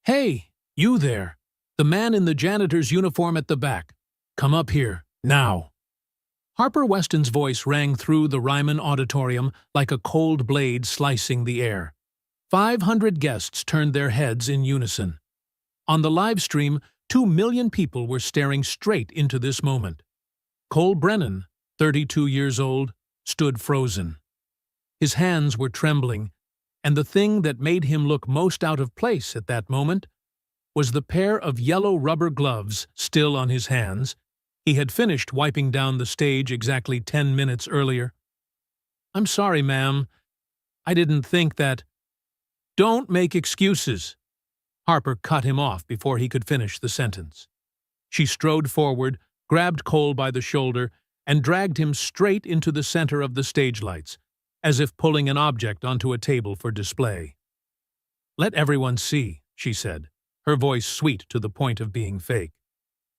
Hey, you there! The man in the janitor's uniform at the back. Come up here, now. Harper Weston's voice rang through the Ryman auditorium like a cold blade slicing the air. 500 guests turned their heads in unison. On the live stream, 2 million people were staring straight into this moment. Cole Brennan, 32 years old, stood frozen. His hands were trembling, and the thing that made him look most out of place at that moment was the pair of yellow rubber gloves still on his hands. He had finished wiping down the stage exactly 10 minutes earlier. "I'm sorry, ma'am. I didn't think that—" "Don't make excuses." Harper cut him off before he could finish the sentence. She strode forward, grabbed Cole by the shoulder, and dragged him straight into the center of the stage lights, as if pulling an object onto a table for display. "Let everyone see," she said, her voice sweet to the point of being fake.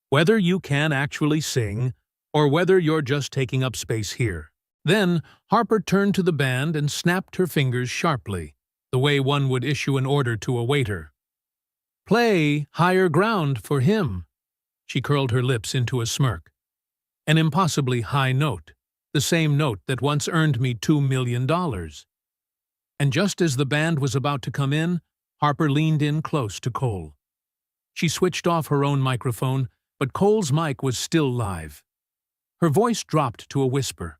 "Whether you can actually sing, or whether you're just taking up space here." Then Harper turned to the band and snapped her fingers sharply, the way one would issue an order to a waiter. "Play Higher Ground for him." She curled her lips into a smirk. "An impossibly high note, the same note that once earned me $2 million. And just as the band was about to come in, Harper leaned in close to Cole. She switched off her own microphone, but Cole's mic was still live. Her voice dropped to a whisper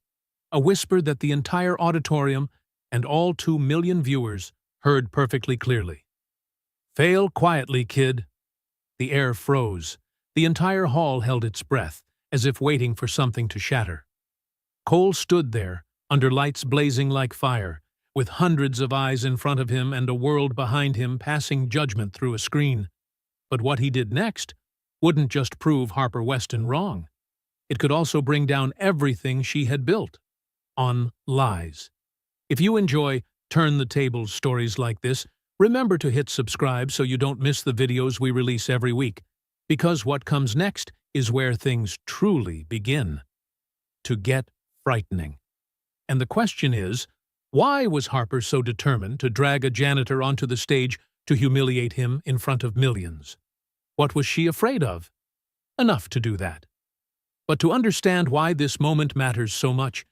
that the entire auditorium and all 2 million viewers heard perfectly clearly. "Fail quietly, kid." The air froze. The entire hall held its breath, as if waiting for something to shatter. Cole stood there, under lights blazing like fire, with hundreds of eyes in front of him and a world behind him passing judgment through a screen. But what he did next wouldn't just prove Harper Weston wrong. It could also bring down everything she had built on lies. If you enjoy Turn the Tables stories like this, remember to hit subscribe so you don't miss the videos we release every week, because what comes next is where things truly begin to get frightening. And the question is, why was Harper so determined to drag a janitor onto the stage to humiliate him in front of millions? What was she afraid of? Enough to do that. But to understand why this moment matters so much,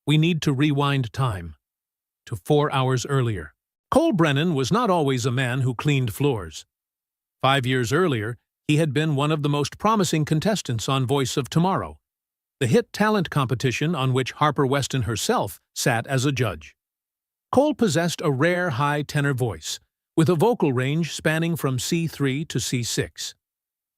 we need to rewind time to 4 hours earlier. Cole Brennan was not always a man who cleaned floors. 5 years earlier, he had been one of the most promising contestants on Voice of Tomorrow, the hit talent competition on which Harper Weston herself sat as a judge. Cole possessed a rare high tenor voice, with a vocal range spanning from C3 to C6.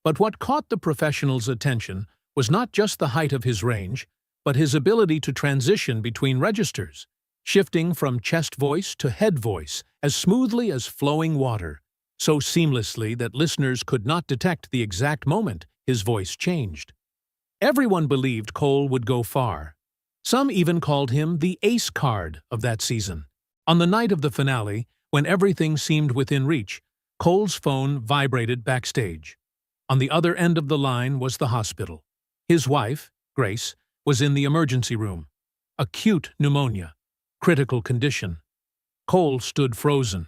But what caught the professionals' attention was not just the height of his range, but his ability to transition between registers, shifting from chest voice to head voice as smoothly as flowing water, so seamlessly that listeners could not detect the exact moment his voice changed. Everyone believed Cole would go far. Some even called him the ace card of that season. On the night of the finale, when everything seemed within reach, Cole's phone vibrated backstage. On the other end of the line was the hospital. His wife, Grace, was in the emergency room. Acute pneumonia. Critical condition. Cole stood frozen.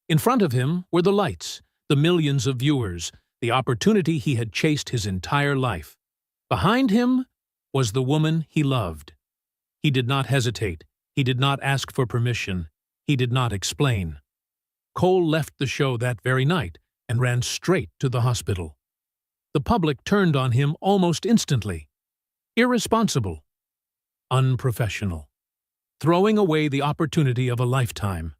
In front of him were the lights, the millions of viewers, the opportunity he had chased his entire life. Behind him was the woman he loved. He did not hesitate. He did not ask for permission. He did not explain. Cole left the show that very night and ran straight to the hospital. The public turned on him almost instantly. Irresponsible. Unprofessional. Throwing away the opportunity of a lifetime.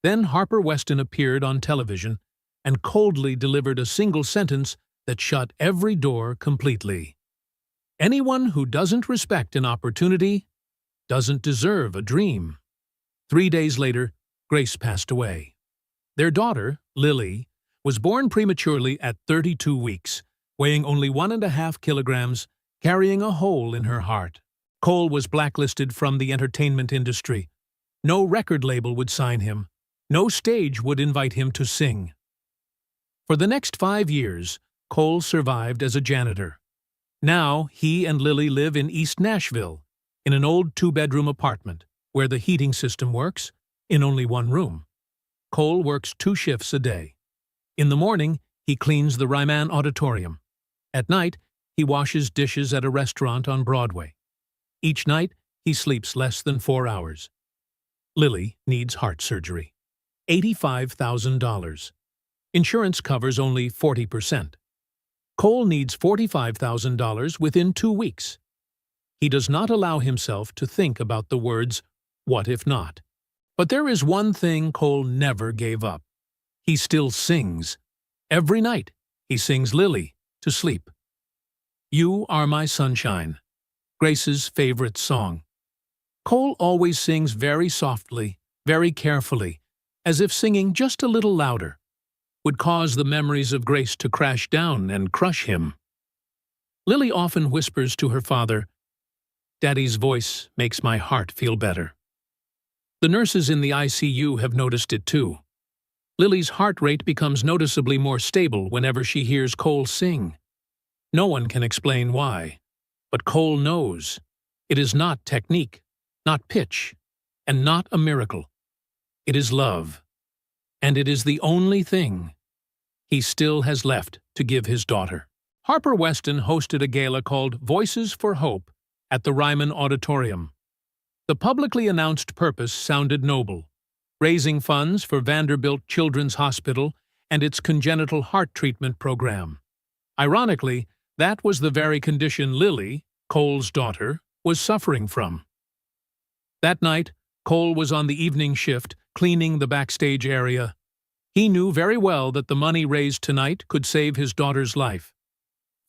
Then Harper Weston appeared on television and coldly delivered a single sentence that shut every door completely. Anyone who doesn't respect an opportunity doesn't deserve a dream. 3 days later, Grace passed away. Their daughter, Lily, was born prematurely at 32 weeks, weighing only 1.5 kilograms, carrying a hole in her heart. Cole was blacklisted from the entertainment industry. No record label would sign him. No stage would invite him to sing. For the next 5 years, Cole survived as a janitor. Now he and Lily live in East Nashville, in an old 2-bedroom apartment, where the heating system works in only one room. Cole works 2 shifts a day. In the morning, he cleans the Ryman auditorium. At night, he washes dishes at a restaurant on Broadway. Each night, he sleeps less than 4 hours. Lily needs heart surgery. $85,000. Insurance covers only 40%. Cole needs $45,000 within 2 weeks. He does not allow himself to think about the words, "What if not?" But there is one thing Cole never gave up. He still sings. Every night, he sings Lily to sleep. "You Are My Sunshine," Grace's favorite song. Cole always sings very softly, very carefully, as if singing just a little louder would cause the memories of Grace to crash down and crush him. Lily often whispers to her father, "Daddy's voice makes my heart feel better." The nurses in the ICU have noticed it too. Lily's heart rate becomes noticeably more stable whenever she hears Cole sing. No one can explain why, but Cole knows. It is not technique, not pitch, and not a miracle. It is love. And it is the only thing he still has left to give his daughter. Harper Weston hosted a gala called Voices for Hope at the Ryman Auditorium. The publicly announced purpose sounded noble: raising funds for Vanderbilt Children's Hospital and its congenital heart treatment program. Ironically, that was the very condition Lily, Cole's daughter, was suffering from. That night, Cole was on the evening shift, cleaning the backstage area. He knew very well that the money raised tonight could save his daughter's life.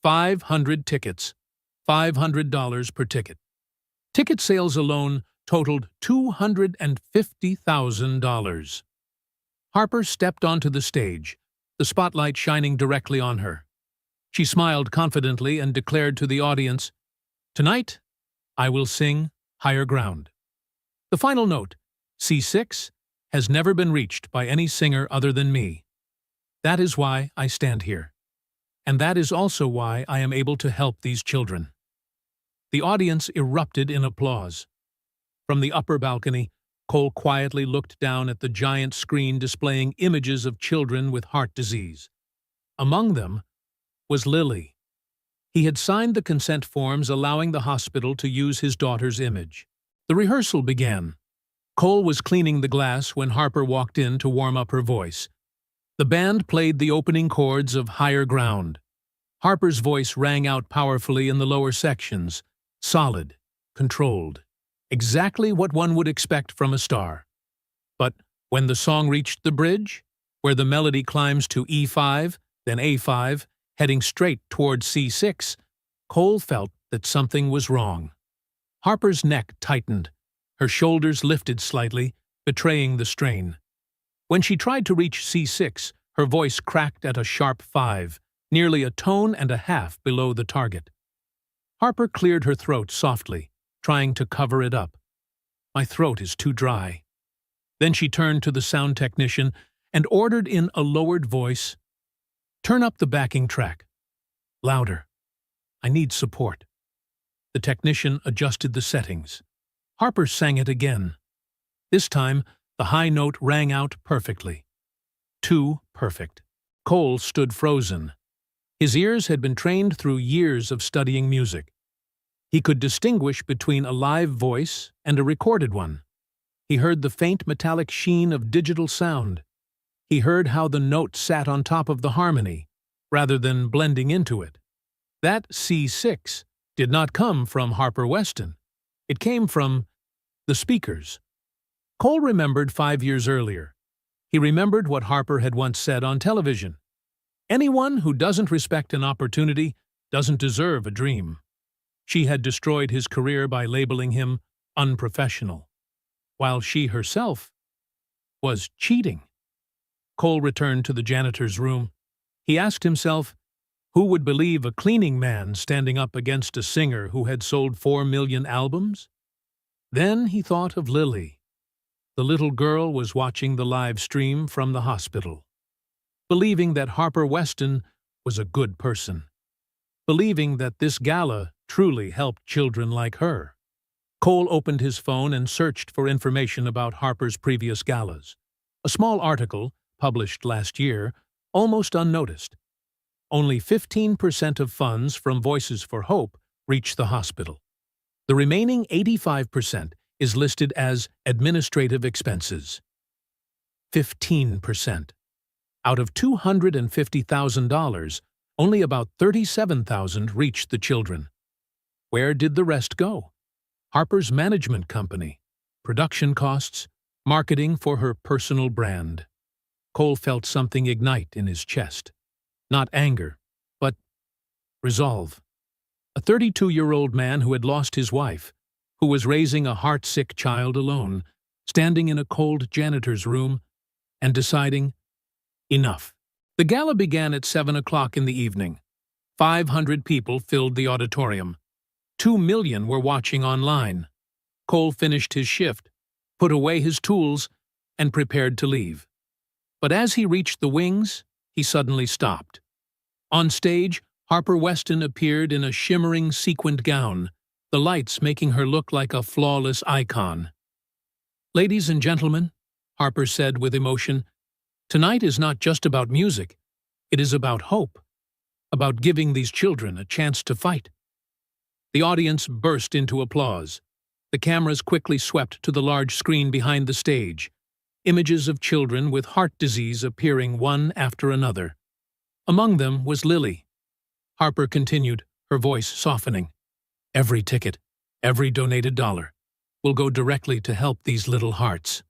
500 tickets, $500 per ticket. Ticket sales alone totaled $250,000. Harper stepped onto the stage, the spotlight shining directly on her. She smiled confidently and declared to the audience, "Tonight, I will sing Higher Ground." The final note, C6, has never been reached by any singer other than me. That is why I stand here. And that is also why I am able to help these children. The audience erupted in applause. From the upper balcony, Cole quietly looked down at the giant screen displaying images of children with heart disease. Among them was Lily. He had signed the consent forms allowing the hospital to use his daughter's image. The rehearsal began. Cole was cleaning the glass when Harper walked in to warm up her voice. The band played the opening chords of Higher Ground. Harper's voice rang out powerfully in the lower sections, solid, controlled, exactly what one would expect from a star. But when the song reached the bridge, where the melody climbs to E5, then A5, heading straight toward C6, Cole felt that something was wrong. Harper's neck tightened. Her shoulders lifted slightly, betraying the strain. When she tried to reach C6, her voice cracked at a sharp 5, nearly a tone and a half below the target. Harper cleared her throat softly, trying to cover it up. "My throat is too dry." Then she turned to the sound technician and ordered in a lowered voice, "Turn up the backing track. Louder. I need support." The technician adjusted the settings. Harper sang it again. This time, the high note rang out perfectly. Too perfect. Cole stood frozen. His ears had been trained through years of studying music. He could distinguish between a live voice and a recorded one. He heard the faint metallic sheen of digital sound. He heard how the note sat on top of the harmony, rather than blending into it. That C6 did not come from Harper Weston. It came from the speakers. Cole remembered 5 years earlier. He remembered what Harper had once said on television. "Anyone who doesn't respect an opportunity doesn't deserve a dream." She had destroyed his career by labeling him unprofessional, while she herself was cheating. Cole returned to the janitor's room. He asked himself, who would believe a cleaning man standing up against a singer who had sold 4 million albums? Then he thought of Lily. The little girl was watching the live stream from the hospital, believing that Harper Weston was a good person, believing that this gala truly helped children like her. Cole opened his phone and searched for information about Harper's previous galas. A small article, published last year, almost unnoticed. Only 15% of funds from Voices for Hope reach the hospital. The remaining 85% is listed as administrative expenses. 15%. Out of $250,000, only about $37,000 reached the children. Where did the rest go? Harper's management company, production costs, marketing for her personal brand. Cole felt something ignite in his chest. Not anger, but resolve. A 32-year-old man who had lost his wife, who was raising a heart-sick child alone, standing in a cold janitor's room, and deciding, enough. The gala began at 7 o'clock in the evening. 500 people filled the auditorium. 2 million were watching online. Cole finished his shift, put away his tools, and prepared to leave. But as he reached the wings, he suddenly stopped. On stage, Harper Weston appeared in a shimmering sequined gown, the lights making her look like a flawless icon. "Ladies and gentlemen," Harper said with emotion, "tonight is not just about music. It is about hope, about giving these children a chance to fight." The audience burst into applause. The cameras quickly swept to the large screen behind the stage, images of children with heart disease appearing one after another. Among them was Lily. Harper continued, her voice softening. "Every ticket, every donated dollar, will go directly to help these little hearts."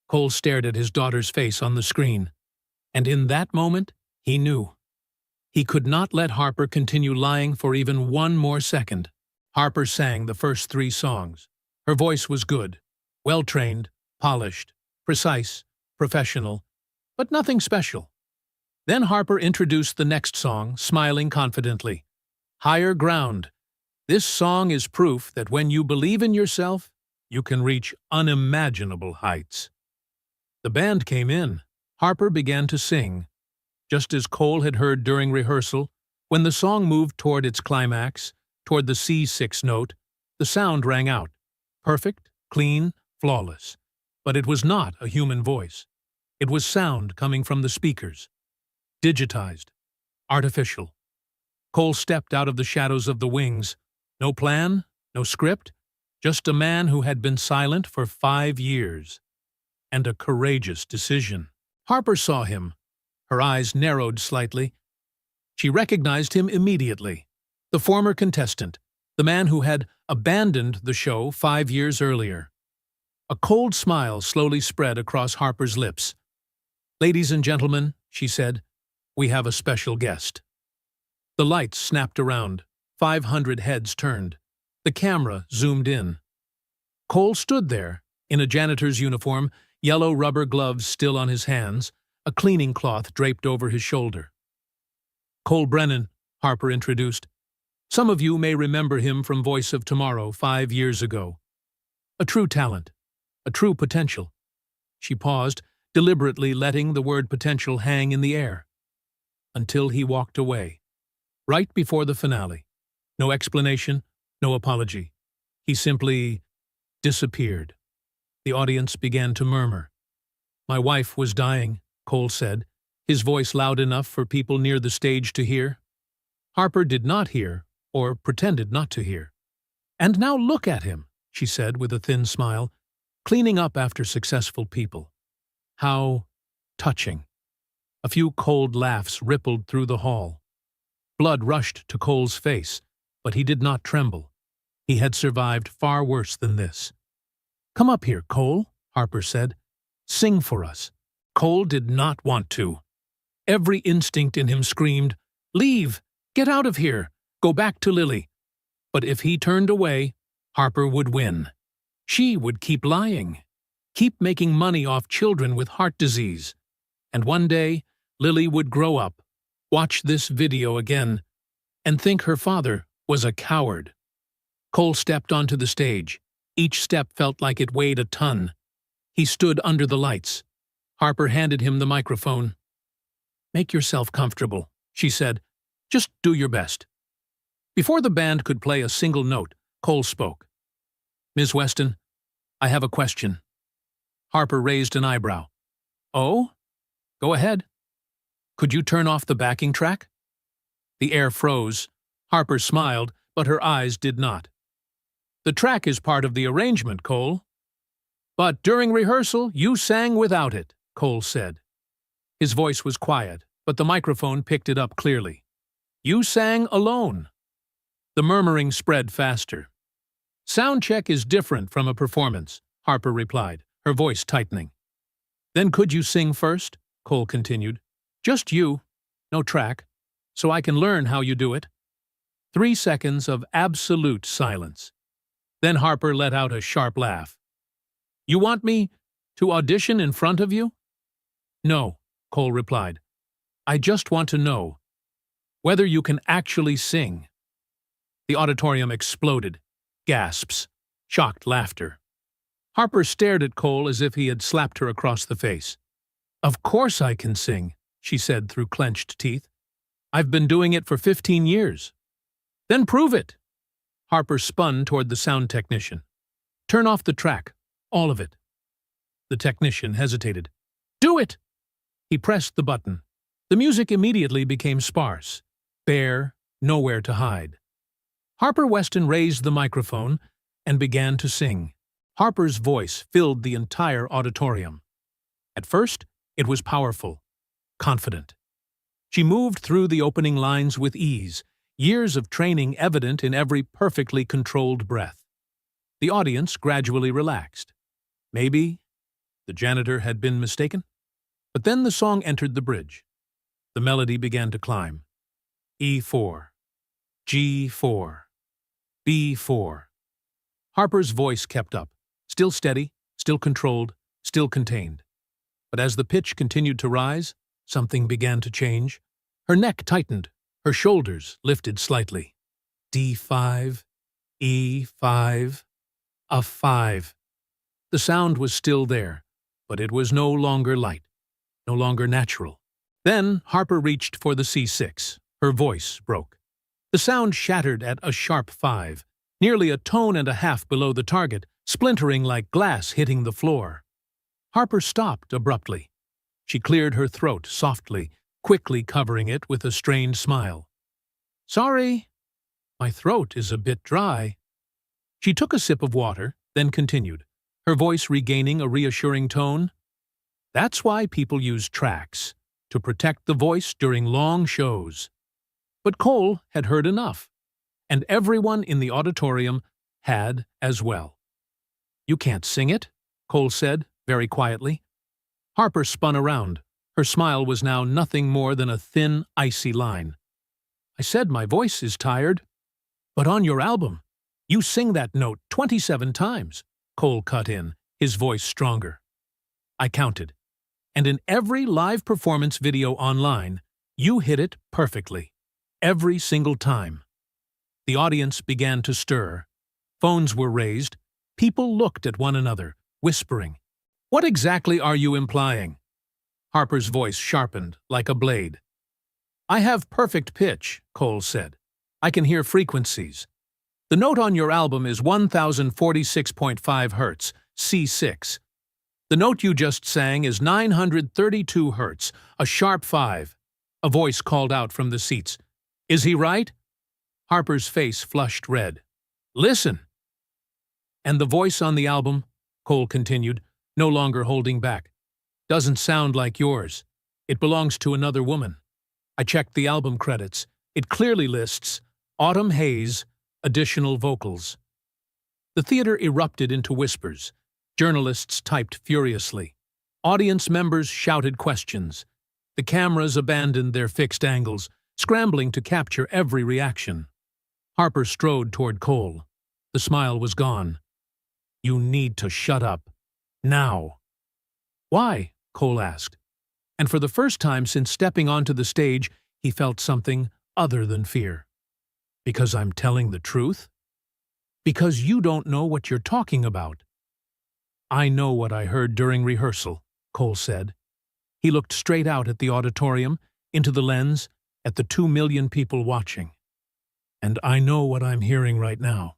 Cole stared at his daughter's face on the screen, and in that moment, he knew. He could not let Harper continue lying for even one more second. Harper sang the first 3 songs. Her voice was good, well-trained, polished, precise, professional, but nothing special. Then Harper introduced the next song, smiling confidently. "Higher Ground. This song is proof that when you believe in yourself, you can reach unimaginable heights." The band came in. Harper began to sing. Just as Cole had heard during rehearsal, when the song moved toward its climax, toward the C6 note, the sound rang out. Perfect, clean, flawless. But it was not a human voice. It was sound coming from the speakers. Digitized. Artificial. Cole stepped out of the shadows of the wings. No plan, no script, just a man who had been silent for 5 years. And a courageous decision. Harper saw him. Her eyes narrowed slightly. She recognized him immediately. The former contestant, the man who had abandoned the show 5 years earlier. A cold smile slowly spread across Harper's lips. "Ladies and gentlemen," she said, "we have a special guest." The lights snapped around. 500 heads turned. The camera zoomed in. Cole stood there, in a janitor's uniform, yellow rubber gloves still on his hands, a cleaning cloth draped over his shoulder. "Cole Brennan," Harper introduced. "Some of you may remember him from Voice of Tomorrow 5 years ago. A true talent, a true potential." She paused, deliberately letting the word potential hang in the air. Until he walked away. Right before the finale. No explanation, no apology. He simply disappeared. The audience began to murmur. "My wife was dying," Cole said, his voice loud enough for people near the stage to hear. Harper did not hear, or pretended not to hear. "And now look at him," she said with a thin smile, "cleaning up after successful people. How touching." A few cold laughs rippled through the hall. Blood rushed to Cole's face, but he did not tremble. He had survived far worse than this. "Come up here, Cole," Harper said. "Sing for us." Cole did not want to. Every instinct in him screamed, "Leave! Get out of here! Go back to Lily!" But if he turned away, Harper would win. She would keep lying, keep making money off children with heart disease. And one day, Lily would grow up, watch this video again, and think her father was a coward. Cole stepped onto the stage. Each step felt like it weighed a ton. He stood under the lights. Harper handed him the microphone. "Make yourself comfortable," she said. "Just do your best." Before the band could play a single note, Cole spoke. "Ms. Weston, I have a question." Harper raised an eyebrow. "Oh? Go ahead." Could you turn off the backing track? The air froze. Harper smiled, but her eyes did not. The track is part of the arrangement, Cole. But during rehearsal, you sang without it, Cole said. His voice was quiet, but the microphone picked it up clearly. You sang alone. The murmuring spread faster. Sound check is different from a performance, Harper replied, her voice tightening. Then could you sing first? Cole continued. Just you, no track, so I can learn how you do it. 3 seconds of absolute silence. Then Harper let out a sharp laugh. You want me to audition in front of you? No, Cole replied. I just want to know whether you can actually sing. The auditorium exploded. Gasps. Shocked laughter. Harper stared at Cole as if he had slapped her across the face. Of course I can sing, she said through clenched teeth. I've been doing it for 15 years. Then prove it. Harper spun toward the sound technician. Turn off the track, all of it. The technician hesitated. Do it! He pressed the button. The music immediately became sparse, bare, nowhere to hide. Harper Weston raised the microphone and began to sing. Harper's voice filled the entire auditorium. At first, it was powerful, confident. She moved through the opening lines with ease, years of training evident in every perfectly controlled breath. The audience gradually relaxed. Maybe the janitor had been mistaken? But then the song entered the bridge. The melody began to climb. E4, G4, B4. Harper's voice kept up, still steady, still controlled, still contained. But as the pitch continued to rise, something began to change. Her neck tightened, her shoulders lifted slightly. D5, E5, a 5. The sound was still there, but it was no longer light, no longer natural. Then Harper reached for the C6. Her voice broke. The sound shattered at a sharp 5, nearly a tone and a half below the target, splintering like glass hitting the floor. Harper stopped abruptly. She cleared her throat softly, quickly covering it with a strained smile. Sorry, my throat is a bit dry. She took a sip of water, then continued, her voice regaining a reassuring tone. That's why people use tracks, to protect the voice during long shows. But Cole had heard enough, and everyone in the auditorium had as well. You can't sing it, Cole said, very quietly. Harper spun around. Her smile was now nothing more than a thin, icy line. I said my voice is tired. But on your album, you sing that note 27 times, Cole cut in, his voice stronger. I counted. And in every live performance video online, you hit it perfectly. Every single time. The audience began to stir. Phones were raised. People looked at one another, whispering. What exactly are you implying? Harper's voice sharpened, like a blade. I have perfect pitch, Cole said. I can hear frequencies. The note on your album is 1046.5 Hz, C6. The note you just sang is 932 Hz, a sharp 5. A voice called out from the seats. Is he right? Harper's face flushed red. Listen. And the voice on the album, Cole continued, no longer holding back, doesn't sound like yours. It belongs to another woman. I checked the album credits. It clearly lists Autumn Haze, additional vocals. The theater erupted into whispers. Journalists typed furiously. Audience members shouted questions. The cameras abandoned their fixed angles, scrambling to capture every reaction. Harper strode toward Cole. The smile was gone. You need to shut up. Now. Why? Cole asked. And for the first time since stepping onto the stage, he felt something other than fear. Because I'm telling the truth? Because you don't know what you're talking about. I know what I heard during rehearsal, Cole said. He looked straight out at the auditorium, into the lens, at the 2 million people watching. And I know what I'm hearing right now.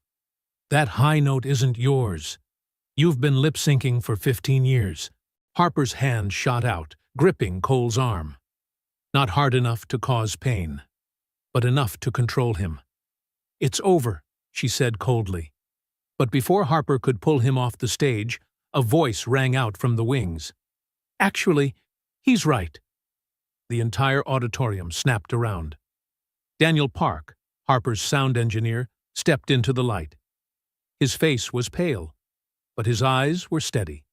That high note isn't yours. You've been lip-syncing for 15 years. Harper's hand shot out, gripping Cole's arm. Not hard enough to cause pain, but enough to control him. "It's over," she said coldly. But before Harper could pull him off the stage, a voice rang out from the wings. "Actually, he's right." The entire auditorium snapped around. Daniel Park, Harper's sound engineer, stepped into the light. His face was pale, but his eyes were steady.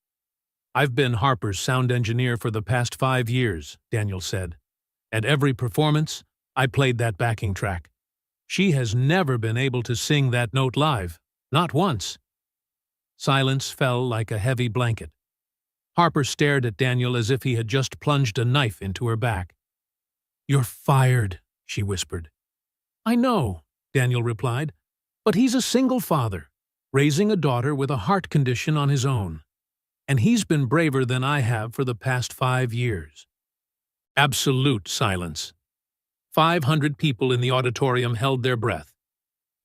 "I've been Harper's sound engineer for the past 5 years," Daniel said. "At every performance, I played that backing track. She has never been able to sing that note live, not once." Silence fell like a heavy blanket. Harper stared at Daniel as if he had just plunged a knife into her back. "You're fired," she whispered. "I know," Daniel replied, "but he's a single father, raising a daughter with a heart condition on his own. And he's been braver than I have for the past 5 years." Absolute silence. 500 people in the auditorium held their breath.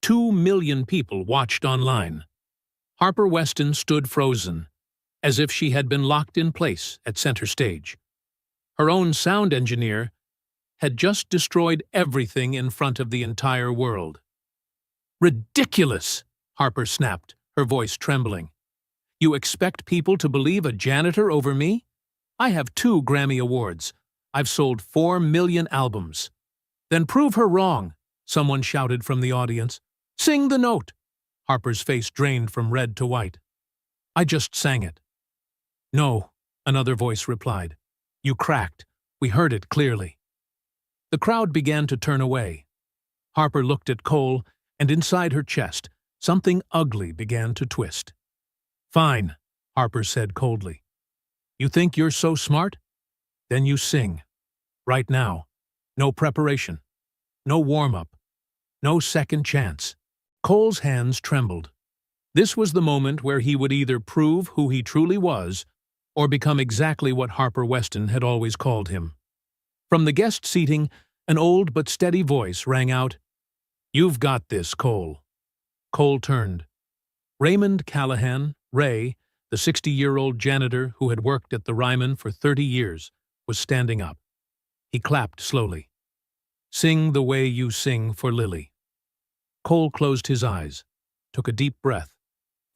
2 million people watched online. Harper Weston stood frozen, as if she had been locked in place at center stage. Her own sound engineer had just destroyed everything in front of the entire world. "Ridiculous!" Harper snapped, her voice trembling. "You expect people to believe a janitor over me? I have 2 Grammy Awards. I've sold 4 million albums." "Then prove her wrong," someone shouted from the audience. "Sing the note." Harper's face drained from red to white. "I just sang it." "No," another voice replied. "You cracked. We heard it clearly." The crowd began to turn away. Harper looked at Cole, and inside her chest, something ugly began to twist. "Fine," Harper said coldly. "You think you're so smart? Then you sing. Right now. No preparation. No warm-up. No second chance." Cole's hands trembled. This was the moment where he would either prove who he truly was or become exactly what Harper Weston had always called him. From the guest seating, an old but steady voice rang out, "You've got this, Cole." Cole turned. Raymond Callahan, Ray, the 60-year-old janitor who had worked at the Ryman for 30 years, was standing up. He clapped slowly. "Sing the way you sing for Lily." Cole closed his eyes, took a deep breath,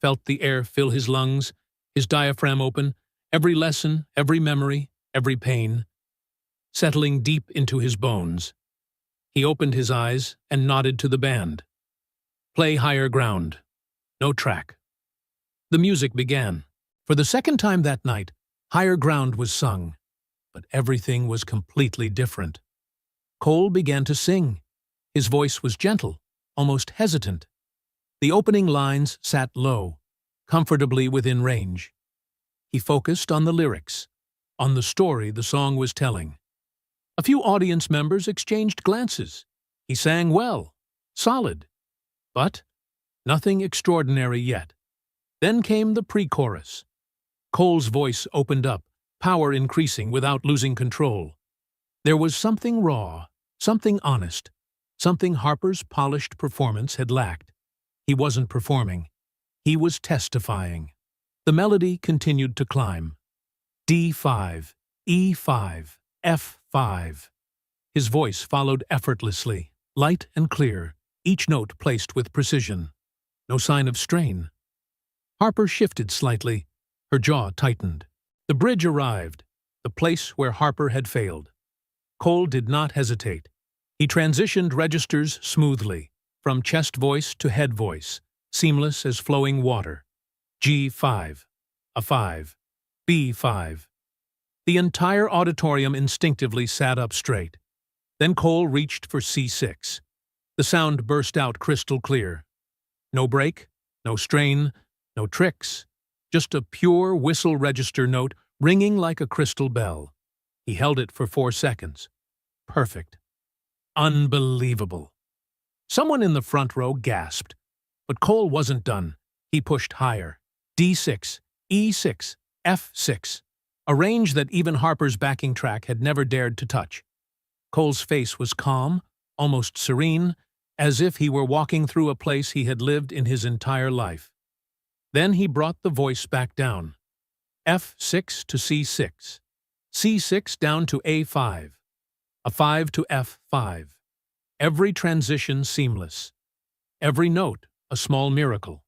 felt the air fill his lungs, his diaphragm open, every lesson, every memory, every pain, settling deep into his bones. He opened his eyes and nodded to the band. "Play Higher Ground." No track. The music began. For the second time that night, Higher Ground was sung, but everything was completely different. Cole began to sing. His voice was gentle, almost hesitant. The opening lines sat low, comfortably within range. He focused on the lyrics, on the story the song was telling. A few audience members exchanged glances. He sang well, solid, but nothing extraordinary yet. Then came the pre-chorus. Cole's voice opened up, power increasing without losing control. There was something raw, something honest, something Harper's polished performance had lacked. He wasn't performing. He was testifying. The melody continued to climb. D5, E5, F5. His voice followed effortlessly, light and clear, each note placed with precision. No sign of strain. Harper shifted slightly. Her jaw tightened. The bridge arrived, the place where Harper had failed. Cole did not hesitate. He transitioned registers smoothly, from chest voice to head voice, seamless as flowing water. G5, a 5, B5. The entire auditorium instinctively sat up straight. Then Cole reached for C6. The sound burst out crystal clear. No break, no strain, no tricks, just a pure whistle register note ringing like a crystal bell. He held it for 4 seconds. Perfect. Unbelievable. Someone in the front row gasped. But Cole wasn't done. He pushed higher. D6, E6, F6. A range that even Harper's backing track had never dared to touch. Cole's face was calm, almost serene, as if he were walking through a place he had lived in his entire life. Then he brought the voice back down. F6 to C6. C6 down to A5. a 5 to F5. Every transition seamless. Every note a small miracle.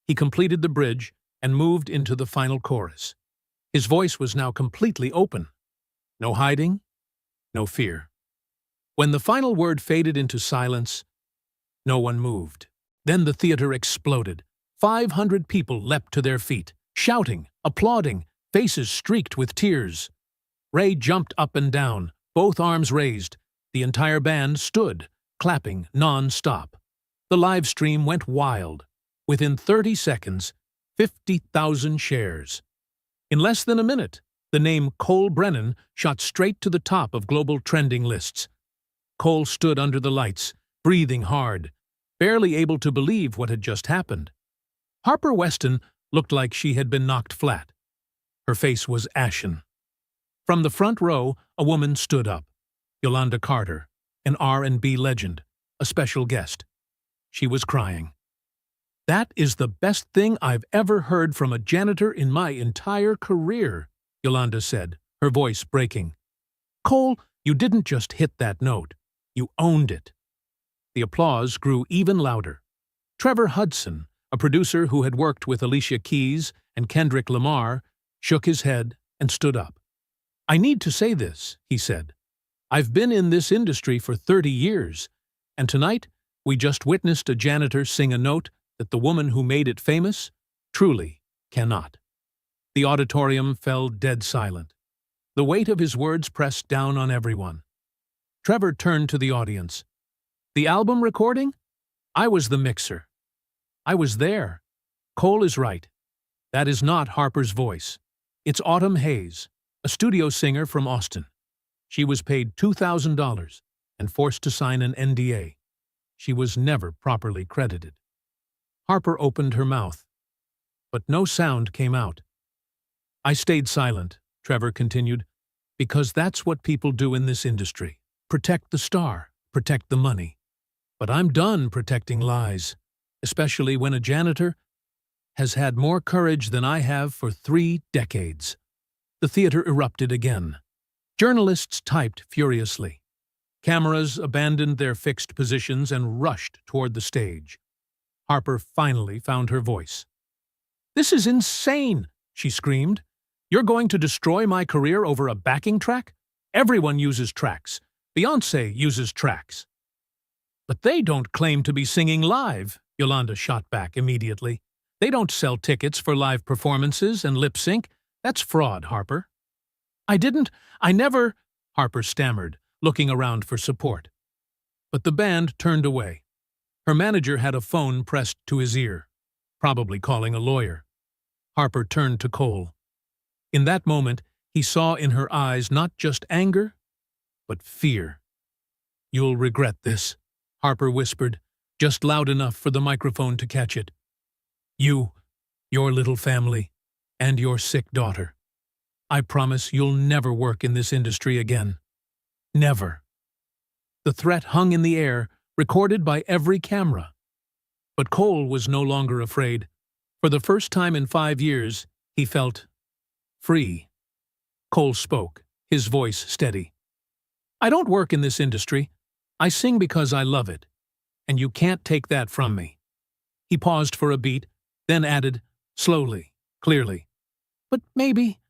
He completed the bridge and moved into the final chorus. His voice was now completely open. No hiding, no fear. When the final word faded into silence, no one moved. Then the theater exploded. 500 people leapt to their feet, shouting, applauding, faces streaked with tears. Ray jumped up and down, both arms raised. The entire band stood, clapping non-stop. The live stream went wild. Within 30 seconds, 50,000 shares. In less than a minute, the name Cole Brennan shot straight to the top of global trending lists. Cole stood under the lights, breathing hard, barely able to believe what had just happened. Harper Weston looked like she had been knocked flat. Her face was ashen. From the front row, a woman stood up. Yolanda Carter, an R&B legend, a special guest. She was crying. "That is the best thing I've ever heard from a janitor in my entire career," Yolanda said, her voice breaking. "Cole, you didn't just hit that note. You owned it." The applause grew even louder. Trevor Hudson, a producer who had worked with Alicia Keys and Kendrick Lamar, shook his head and stood up. "I need to say this," he said. "I've been in this industry for 30 years, and tonight we just witnessed a janitor sing a note that the woman who made it famous truly cannot." The auditorium fell dead silent. The weight of his words pressed down on everyone. Trevor turned to the audience. "The album recording? I was the mixer. I was there. Cole is right. That is not Harper's voice. It's Autumn Hayes, a studio singer from Austin. She was paid $2,000 and forced to sign an NDA. She was never properly credited." Harper opened her mouth, but no sound came out. "I stayed silent," Trevor continued, "because that's what people do in this industry. Protect the star, protect the money. But I'm done protecting lies, especially when a janitor has had more courage than I have for 3 decades. The theater erupted again. Journalists typed furiously. Cameras abandoned their fixed positions and rushed toward the stage. Harper finally found her voice. "This is insane," she screamed. "You're going to destroy my career over a backing track? Everyone uses tracks. Beyoncé uses tracks." "But they don't claim to be singing live," Yolanda shot back immediately. "They don't sell tickets for live performances and lip sync. That's fraud, Harper." I never," Harper stammered, looking around for support. But the band turned away. Her manager had a phone pressed to his ear, probably calling a lawyer. Harper turned to Cole. In that moment, he saw in her eyes not just anger, but fear. "You'll regret this," Harper whispered, just loud enough for the microphone to catch it. "You, your little family, and your sick daughter. I promise you'll never work in this industry again. Never." The threat hung in the air, recorded by every camera. But Cole was no longer afraid. For the first time in 5 years, he felt free. Cole spoke, his voice steady. "I don't work in this industry. I sing because I love it. And you can't take that from me." He paused for a beat, then added, slowly, clearly, "But maybe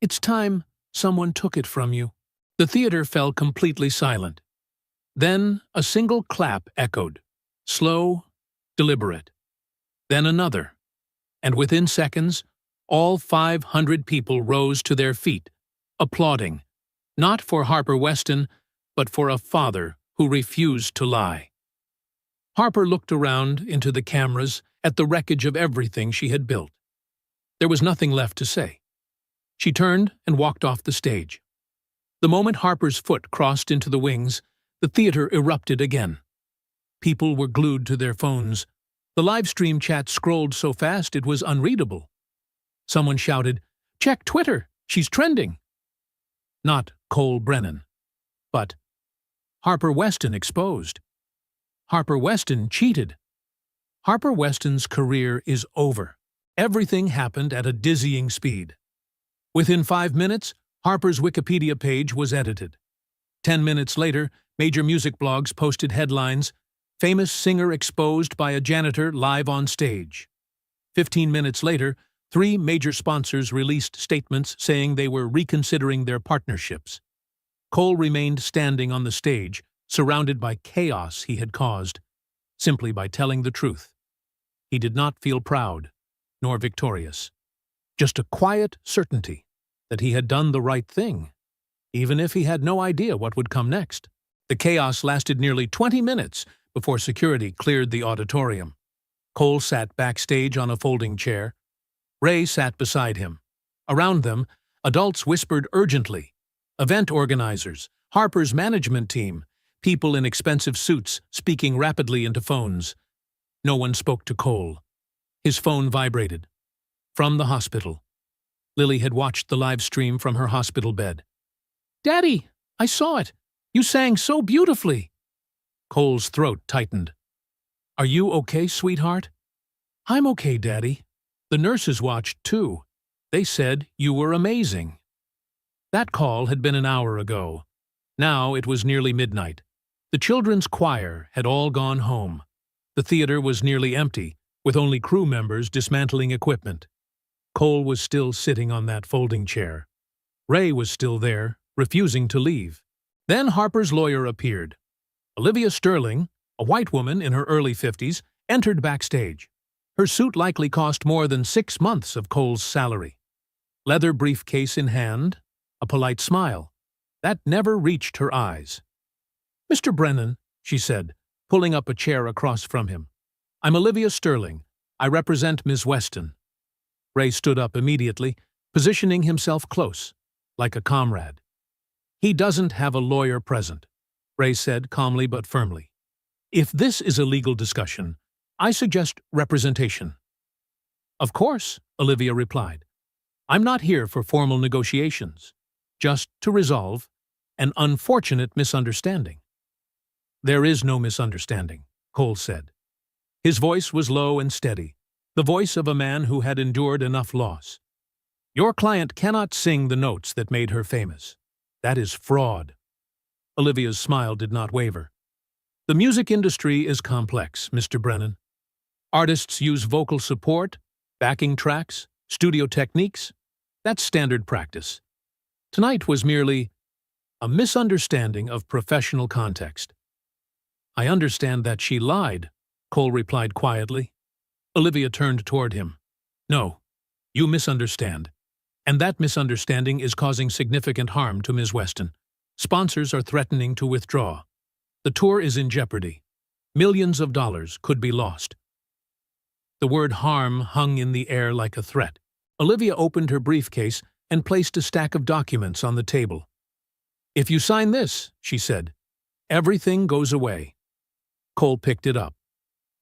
it's time someone took it from you." The theater fell completely silent. Then a single clap echoed, slow, deliberate. Then another, and within seconds, all 500 people rose to their feet, applauding, not for Harper Weston, but for a father who refused to lie. Harper looked around into the cameras at the wreckage of everything she had built. There was nothing left to say. She turned and walked off the stage. The moment Harper's foot crossed into the wings, the theater erupted again. People were glued to their phones. The live stream chat scrolled so fast it was unreadable. Someone shouted, "Check Twitter! She's trending!" Not Cole Brennan, but Harper Weston exposed. Harper Weston cheated. Harper Weston's career is over. Everything happened at a dizzying speed. Within 5 minutes, Harper's Wikipedia page was edited. 10 minutes later, major music blogs posted headlines, "Famous singer exposed by a janitor live on stage." 15 minutes later, 3 major sponsors released statements saying they were reconsidering their partnerships. Cole remained standing on the stage, surrounded by chaos he had caused, simply by telling the truth. He did not feel proud, nor victorious. Just a quiet certainty that he had done the right thing, even if he had no idea what would come next. The chaos lasted nearly 20 minutes before security cleared the auditorium. Cole sat backstage on a folding chair. Ray sat beside him. Around them, adults whispered urgently. Event organizers, Harper's management team, people in expensive suits speaking rapidly into phones. No one spoke to Cole. His phone vibrated. From the hospital. Lily had watched the live stream from her hospital bed. "Daddy, I saw it. You sang so beautifully." Cole's throat tightened. "Are you okay, sweetheart?" "I'm okay, Daddy. The nurses watched, too. They said you were amazing." That call had been an hour ago. Now it was nearly midnight. The children's choir had all gone home. The theater was nearly empty, with only crew members dismantling equipment. Cole was still sitting on that folding chair. Ray was still there, refusing to leave. Then Harper's lawyer appeared. Olivia Sterling, a white woman in her early 50s, entered backstage. Her suit likely cost more than 6 months of Cole's salary. Leather briefcase in hand, a polite smile. That never reached her eyes. "Mr. Brennan," she said, pulling up a chair across from him. "I'm Olivia Sterling. I represent Ms. Weston." Ray stood up immediately, positioning himself close, like a comrade. "He doesn't have a lawyer present," Ray said calmly but firmly. "If this is a legal discussion, I suggest representation." "Of course," Olivia replied. "I'm not here for formal negotiations, just to resolve an unfortunate misunderstanding." "There is no misunderstanding," Cole said. His voice was low and steady, the voice of a man who had endured enough loss. "Your client cannot sing the notes that made her famous. That is fraud." Olivia's smile did not waver. "The music industry is complex, Mr. Brennan. Artists use vocal support, backing tracks, studio techniques. That's standard practice. Tonight was merely a misunderstanding of professional context." "I understand that she lied," Cole replied quietly. Olivia turned toward him. "No, you misunderstand. And that misunderstanding is causing significant harm to Ms. Weston. Sponsors are threatening to withdraw. The tour is in jeopardy. Millions of dollars could be lost." The word harm hung in the air like a threat. Olivia opened her briefcase and placed a stack of documents on the table. "If you sign this," she said, "everything goes away." Cole picked it up.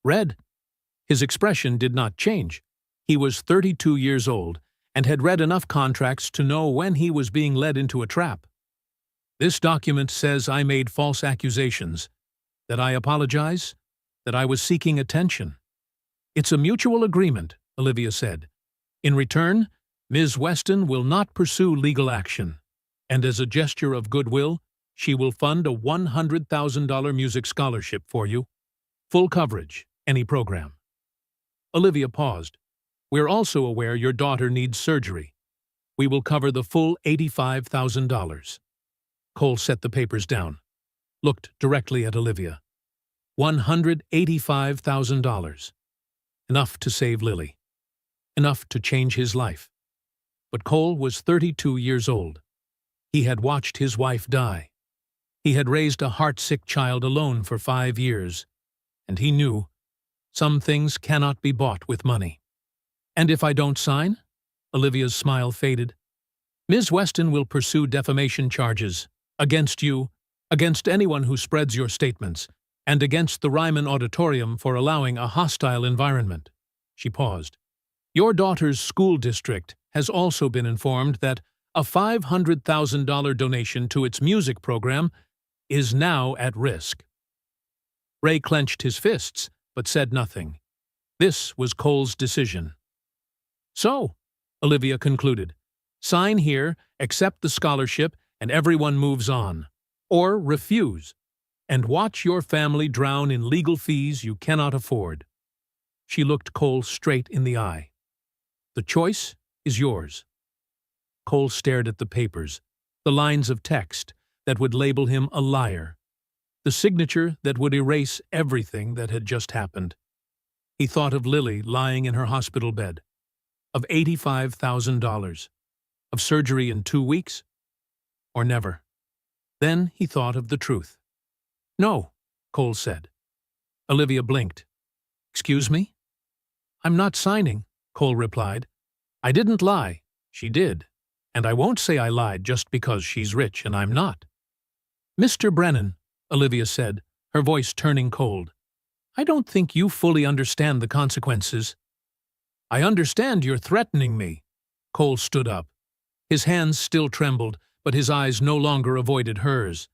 Read. His expression did not change. He was 32 years old and had read enough contracts to know when he was being led into a trap. "This document says I made false accusations, that I apologize, that I was seeking attention." "It's a mutual agreement," Olivia said. "In return, Ms. Weston will not pursue legal action, and as a gesture of goodwill, she will fund a $100,000 music scholarship for you. Full coverage, any program." Olivia paused. "We're also aware your daughter needs surgery. We will cover the full $85,000. Cole set the papers down, looked directly at Olivia. $185,000. Enough to save Lily. Enough to change his life. But Cole was 32 years old. He had watched his wife die. He had raised a heart-sick child alone for 5 years. And he knew, some things cannot be bought with money. "And if I don't sign?" Olivia's smile faded. "Ms. Weston will pursue defamation charges against you, against anyone who spreads your statements, and against the Ryman Auditorium for allowing a hostile environment." She paused. "Your daughter's school district has also been informed that a $500,000 donation to its music program is now at risk." Ray clenched his fists, but said nothing. This was Cole's decision. "So," Olivia concluded, "sign here, accept the scholarship, and everyone moves on. or refuse, and watch your family drown in legal fees you cannot afford. She looked Cole straight in the eye. The choice is yours. Cole stared at the papers, the lines of text that would label him a liar, the signature that would erase everything that had just happened. He thought of Lily lying in her hospital bed, of $85,000, of surgery in 2 weeks, or never. Then he thought of the truth. "No," Cole said. Olivia blinked. "Excuse me?" "I'm not signing," Cole replied. "I didn't lie. She did. And I won't say I lied just because she's rich and I'm not." "Mr. Brennan," Olivia said, her voice turning cold, "I don't think you fully understand the consequences." "I understand you're threatening me." Cole stood up. His hands still trembled, but his eyes no longer avoided hers.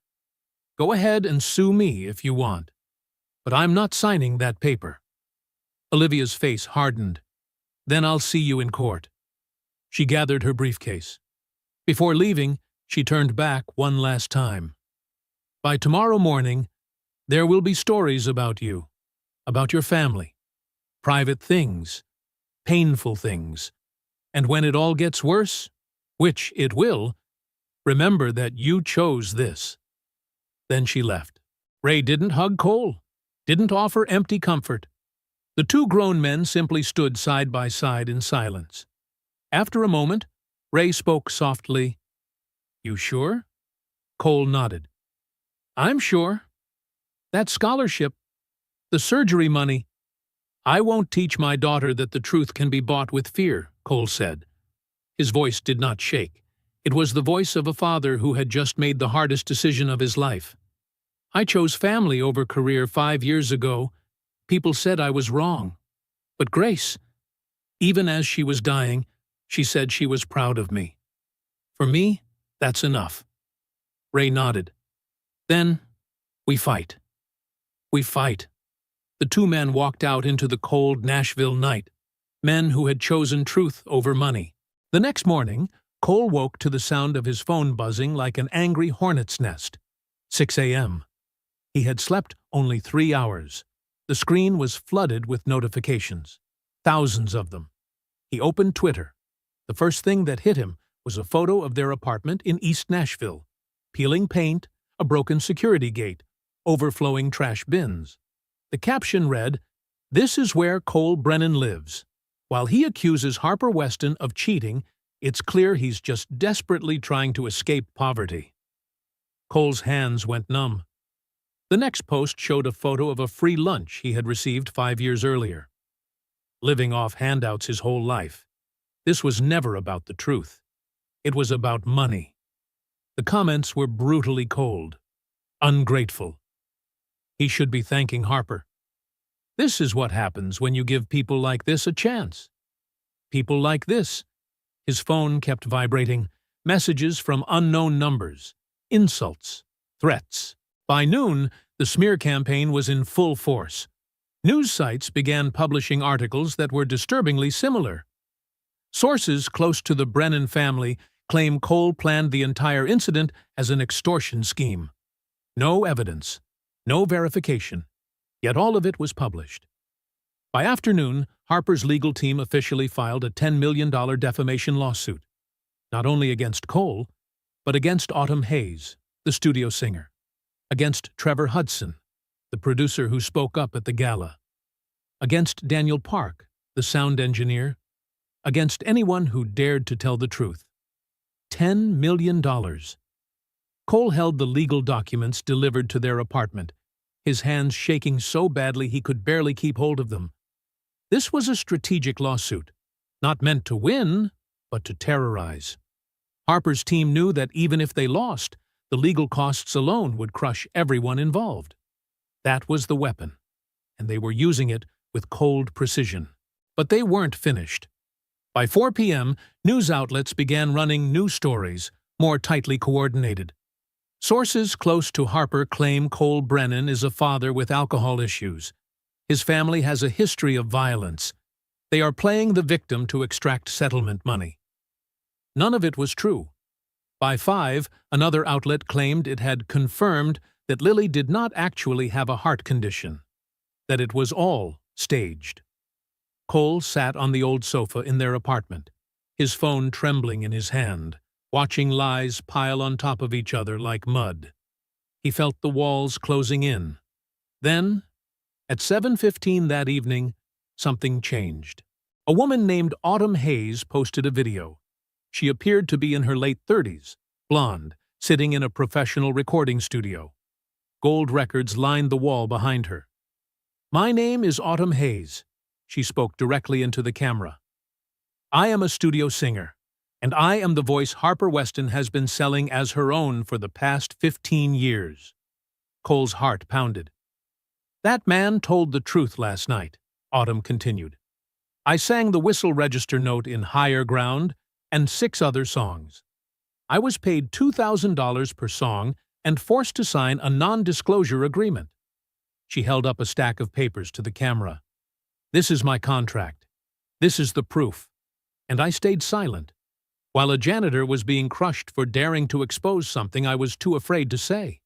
"Go ahead and sue me if you want. But I'm not signing that paper." Olivia's face hardened. "Then I'll see you in court." She gathered her briefcase. Before leaving, she turned back one last time. "By tomorrow morning, there will be stories about you, about your family, private things, painful things. And when it all gets worse, which it will, remember that you chose this." Then she left. Ray didn't hug Cole, didn't offer empty comfort. The two grown men simply stood side by side in silence. After a moment, Ray spoke softly. "You sure?" Cole nodded. "I'm sure. That scholarship, the surgery money—" "I won't teach my daughter that the truth can be bought with fear," Cole said. His voice did not shake. It was the voice of a father who had just made the hardest decision of his life. "I chose family over career 5 years ago. People said I was wrong. But Grace, even as she was dying, she said she was proud of me. For me, that's enough." Ray nodded. "Then, we fight. We fight." The two men walked out into the cold Nashville night, men who had chosen truth over money. The next morning, Cole woke to the sound of his phone buzzing like an angry hornet's nest. 6 a.m. He had slept only 3 hours. The screen was flooded with notifications, thousands of them. He opened Twitter. The first thing that hit him was a photo of their apartment in East Nashville, peeling paint, a broken security gate, overflowing trash bins. The caption read, "This is where Cole Brennan lives. While he accuses Harper Weston of cheating, it's clear he's just desperately trying to escape poverty." Cole's hands went numb. The next post showed a photo of a free lunch he had received 5 years earlier. Living off handouts his whole life. This was never about the truth. It was about money. The comments were brutally cold, ungrateful. He should be thanking Harper. This is what happens when you give people like this a chance. People like this. His phone kept vibrating, messages from unknown numbers, insults, threats. By noon, the smear campaign was in full force. News sites began publishing articles that were disturbingly similar. Sources close to the Brennan family claim Cole planned the entire incident as an extortion scheme. No evidence, no verification, yet all of it was published. By afternoon, Harper's legal team officially filed a $10 million defamation lawsuit, not only against Cole, but against Autumn Hayes, the studio singer, against Trevor Hudson, the producer who spoke up at the gala, against Daniel Park, the sound engineer, against anyone who dared to tell the truth. $10 million. Cole held the legal documents delivered to their apartment, his hands shaking so badly he could barely keep hold of them. This was a strategic lawsuit, not meant to win, but to terrorize. Harper's team knew that even if they lost, the legal costs alone would crush everyone involved. That was the weapon, and they were using it with cold precision. But they weren't finished. By 4 p.m., news outlets began running new stories, more tightly coordinated. Sources close to Harper claim Cole Brennan is a father with alcohol issues. His family has a history of violence. They are playing the victim to extract settlement money. None of it was true. By 5, another outlet claimed it had confirmed that Lily did not actually have a heart condition, that it was all staged. Cole sat on the old sofa in their apartment, his phone trembling in his hand, watching lies pile on top of each other like mud. He felt the walls closing in. Then, at 7:15 that evening, something changed. A woman named Autumn Hayes posted a video. She appeared to be in her late 30s, blonde, sitting in a professional recording studio. Gold records lined the wall behind her. "My name is Autumn Hayes," she spoke directly into the camera. "I am a studio singer, and I am the voice Harper Weston has been selling as her own for the past 15 years. Cole's heart pounded. "That man told the truth last night," Autumn continued. "I sang the whistle register note in Higher Ground and 6 other songs. I was paid $2,000 per song and forced to sign a non-disclosure agreement." She held up a stack of papers to the camera. "This is my contract. This is the proof." And I stayed silent, while a janitor was being crushed for daring to expose something I was too afraid to say.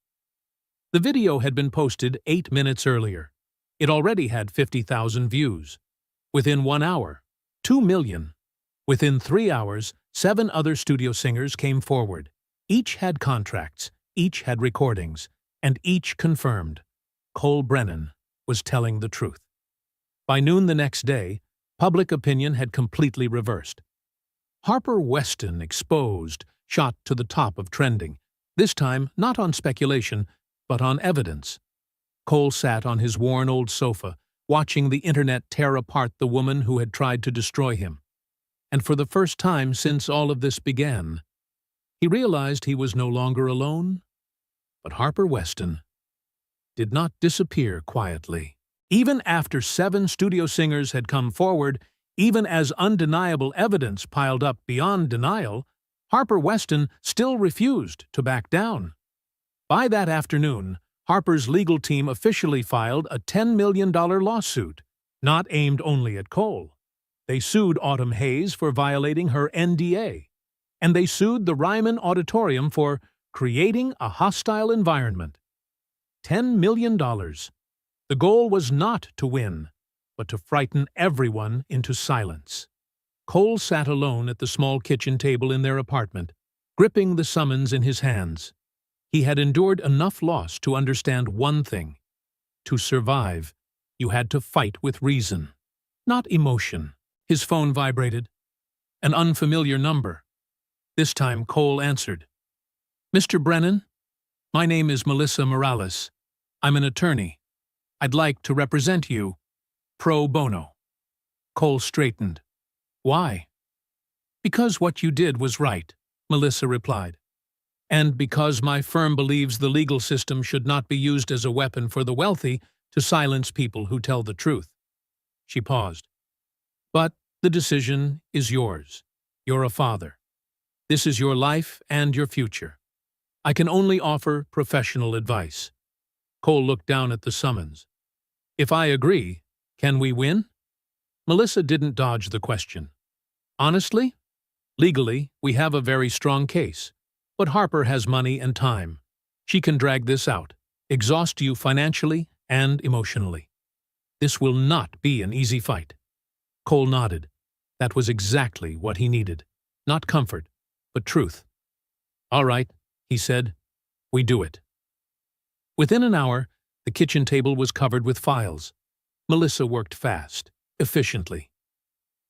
The video had been posted 8 minutes earlier. It already had 50,000 views. Within 1 hour, 2 million. Within 3 hours, 7 other studio singers came forward. Each had contracts, each had recordings, and each confirmed Cole Brennan was telling the truth. By noon the next day, public opinion had completely reversed. Harper Weston exposed shot to the top of trending, this time not on speculation, but on evidence. Cole sat on his worn old sofa, watching the internet tear apart the woman who had tried to destroy him. And for the first time since all of this began, he realized he was no longer alone. But Harper Weston did not disappear quietly. Even after 7 studio singers had come forward, even as undeniable evidence piled up beyond denial, Harper Weston still refused to back down. By that afternoon, Harper's legal team officially filed a $10 million lawsuit, not aimed only at Cole. They sued Autumn Hayes for violating her NDA, and they sued the Ryman Auditorium for creating a hostile environment. $10 million. The goal was not to win, but to frighten everyone into silence. Cole sat alone at the small kitchen table in their apartment, gripping the summons in his hands. He had endured enough loss to understand one thing. To survive, you had to fight with reason, not emotion. His phone vibrated. An unfamiliar number. This time Cole answered. "Mr. Brennan, my name is Melissa Morales. I'm an attorney. I'd like to represent you, pro bono." Cole straightened. "Why?" "Because what you did was right," Melissa replied. "And because my firm believes the legal system should not be used as a weapon for the wealthy to silence people who tell the truth." She paused. "But the decision is yours. You're a father. This is your life and your future. I can only offer professional advice." Cole looked down at the summons. "If I agree, can we win?" Melissa didn't dodge the question. "Honestly, legally, we have a very strong case. But Harper has money and time. She can drag this out, exhaust you financially and emotionally. This will not be an easy fight." Cole nodded. That was exactly what he needed. Not comfort, but truth. "All right," he said. "We do it." Within an hour, the kitchen table was covered with files. Melissa worked fast, efficiently.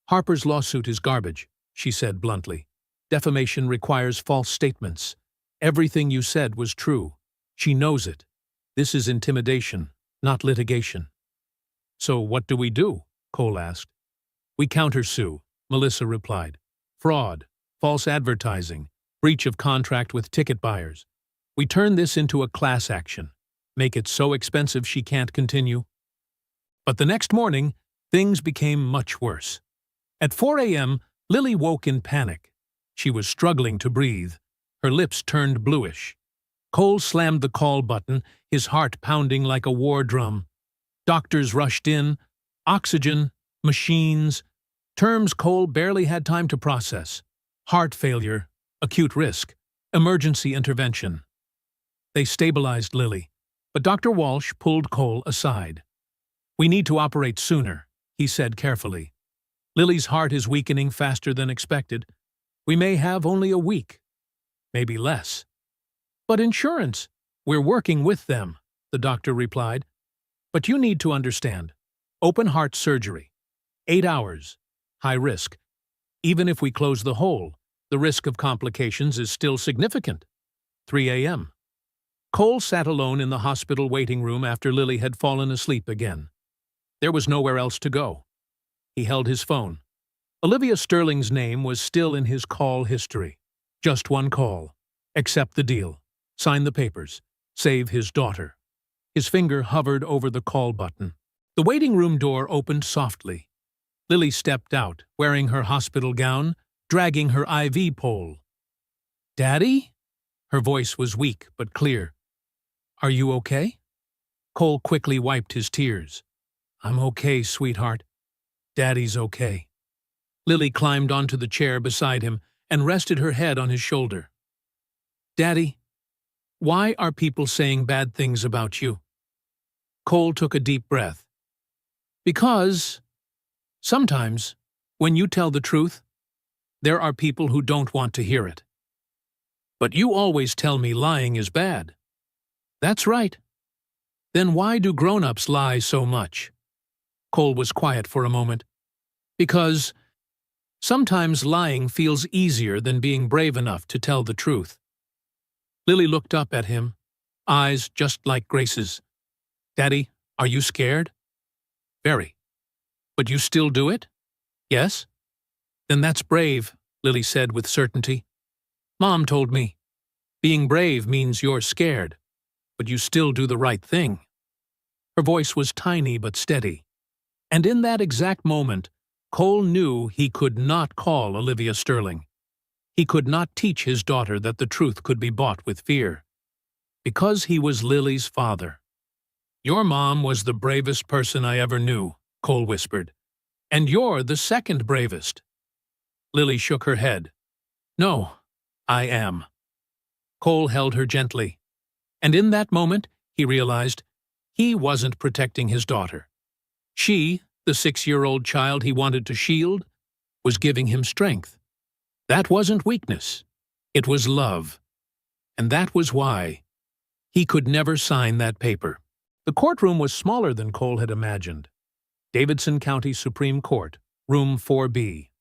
"Harper's lawsuit is garbage," she said bluntly. "Defamation requires false statements. Everything you said was true. She knows it. This is intimidation, not litigation." "So what do we do?" Cole asked. "We countersue," Melissa replied. "Fraud, false advertising, breach of contract with ticket buyers. We turn this into a class action. Make it so expensive she can't continue." But the next morning, things became much worse. At 4 a.m., Lily woke in panic. She was struggling to breathe. Her lips turned bluish. Cole slammed the call button, his heart pounding like a war drum. Doctors rushed in. Oxygen, machines, terms Cole barely had time to process. Heart failure, acute risk, Emergency intervention. They stabilized Lily, but Dr. Walsh pulled Cole aside. We need to operate sooner, he said carefully. Lily's heart is weakening faster than expected. We may have only a week, maybe less. But insurance, we're working with them, the doctor replied. But you need to understand. Open heart surgery. 8 hours. High risk. Even if we close the hole, the risk of complications is still significant. 3 a.m. Cole sat alone in the hospital waiting room after Lily had fallen asleep again. There was nowhere else to go. He held his phone. Olivia Sterling's name was still in his call history. Just one call. Accept the deal. Sign the papers. Save his daughter. His finger hovered over the call button. The waiting room door opened softly. Lily stepped out, wearing her hospital gown, dragging her IV pole. "Daddy?" Her voice was weak but clear. "Are you okay?" Cole quickly wiped his tears. "I'm okay, sweetheart. Daddy's okay." Lily climbed onto the chair beside him and rested her head on his shoulder. "Daddy, why are people saying bad things about you?" Cole took a deep breath. "Because sometimes, when you tell the truth, there are people who don't want to hear it. But you always tell me lying is bad." "That's right." "Then why do grown-ups lie so much?" Cole was quiet for a moment. "Because sometimes lying feels easier than being brave enough to tell the truth." Lily looked up at him, eyes just like Grace's. "Daddy, are you scared?" "Very." "But you still do it?" "Yes." "Then that's brave," Lily said with certainty. "Mom told me. Being brave means you're scared, but you still do the right thing." Her voice was tiny but steady. And in that exact moment, Cole knew he could not call Olivia Sterling. He could not teach his daughter that the truth could be bought with fear. Because he was Lily's father. "Your mom was the bravest person I ever knew," Cole whispered. "And you're the second bravest." Lily shook her head. "No, I am." Cole held her gently. And in that moment, he realized he wasn't protecting his daughter. She, the 6-year-old child he wanted to shield, was giving him strength. That wasn't weakness. It was love. And that was why he could never sign that paper. The courtroom was smaller than Cole had imagined. Davidson County Supreme Court, Room 4B.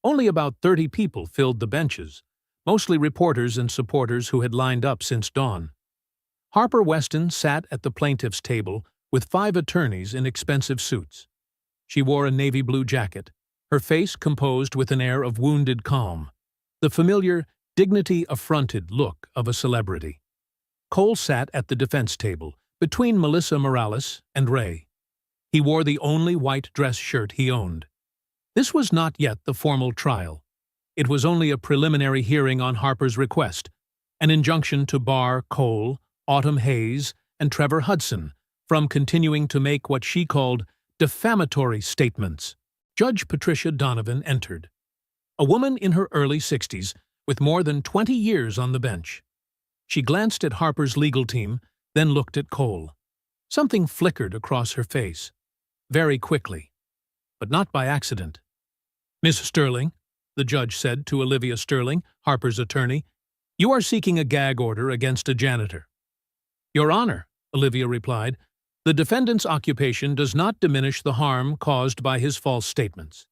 Only about 30 people filled the benches, mostly reporters and supporters who had lined up since dawn. Harper Weston sat at the plaintiff's table with 5 attorneys in expensive suits. She wore a navy blue jacket, her face composed with an air of wounded calm, the familiar, dignity-affronted look of a celebrity. Cole sat at the defense table, between Melissa Morales and Ray. He wore the only white dress shirt he owned. This was not yet the formal trial. It was only a preliminary hearing on Harper's request, an injunction to bar Cole, Autumn Hayes, and Trevor Hudson from continuing to make what she called defamatory statements. Judge Patricia Donovan entered, a woman in her early 60s with more than 20 years on the bench. She glanced at Harper's legal team, then looked at Cole. Something flickered across her face, very quickly, but not by accident. "Miss Sterling," the judge said to Olivia Sterling, Harper's attorney, "you are seeking a gag order against a janitor." "Your Honor," Olivia replied, "the defendant's occupation does not diminish the harm caused by his false statements."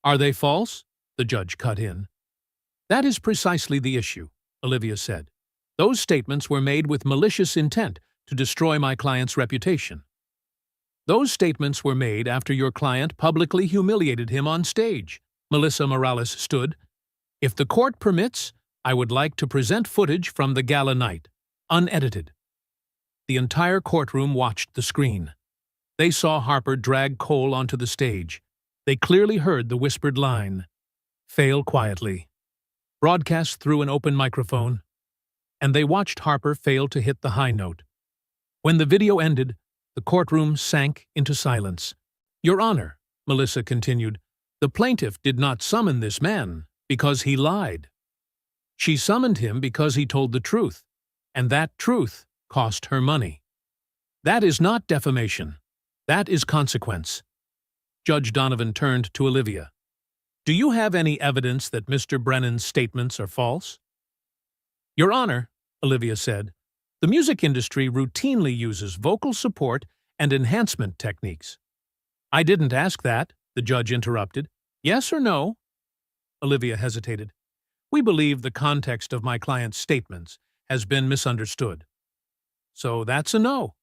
"Are they false?" the judge cut in. "That is precisely the issue," Olivia said. "Those statements were made with malicious intent to destroy my client's reputation. Those statements were made after your client publicly humiliated him on stage." Melissa Morales stood. "If the court permits, I would like to present footage from the gala night, unedited." The entire courtroom watched the screen. They saw Harper drag Cole onto the stage. They clearly heard the whispered line, "Fail quietly," broadcast through an open microphone, and they watched Harper fail to hit the high note. When the video ended, the courtroom sank into silence. "Your Honor," Melissa continued, "the plaintiff did not summon this man because he lied." She summoned him because he told the truth, and that truth cost her money. That is not defamation. That is consequence. Judge Donovan turned to Olivia. Do you have any evidence that Mr. Brennan's statements are false? Your Honor, Olivia said, the music industry routinely uses vocal support and enhancement techniques. I didn't ask that, the judge interrupted. Yes or no? Olivia hesitated. We believe the context of my client's statements has been misunderstood. So that's a no.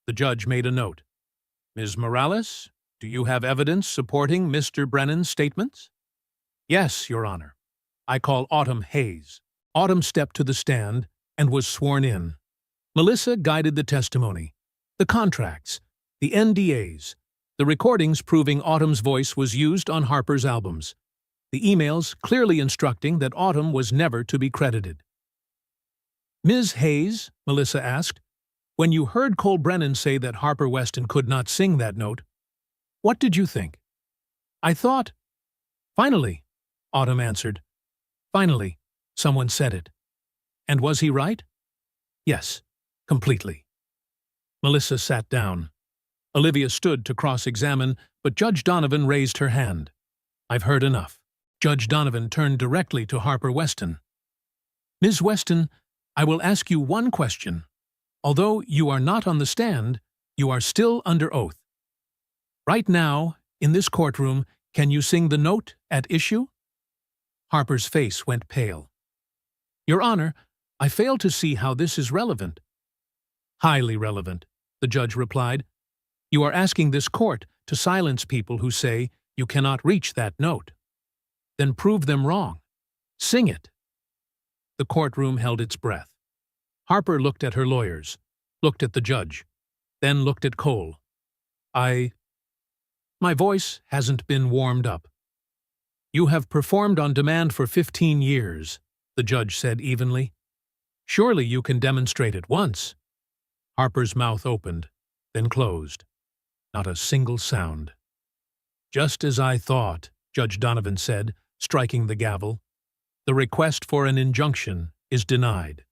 The judge made a note. Ms. Morales, do you have evidence supporting Mr. Brennan's statements? Yes, Your Honor. I call Autumn Hayes. Autumn stepped to the stand and was sworn in. Melissa guided the testimony, the contracts, the NDAs, the recordings proving Autumn's voice was used on Harper's albums, the emails clearly instructing that Autumn was never to be credited. Ms. Hayes, Melissa asked, when you heard Cole Brennan say that Harper Weston could not sing that note, what did you think? I thought, finally, Autumn answered. Finally, someone said it. And was he right? Yes, completely. Melissa sat down. Olivia stood to cross-examine, but Judge Donovan raised her hand. I've heard enough. Judge Donovan turned directly to Harper Weston. Ms. Weston, I will ask you one question. Although you are not on the stand, you are still under oath. Right now, in this courtroom, can you sing the note at issue? Harper's face went pale. Your Honor, I fail to see how this is relevant. Highly relevant, the judge replied. You are asking this court to silence people who say you cannot reach that note. Then prove them wrong. Sing it. The courtroom held its breath. Harper looked at her lawyers, looked at the judge, then looked at Cole. My voice hasn't been warmed up. You have performed on demand for 15 years, the judge said evenly. Surely you can demonstrate it once. Harper's mouth opened, then closed. Not a single sound. Just as I thought, Judge Donovan said, striking the gavel. The request for an injunction is denied.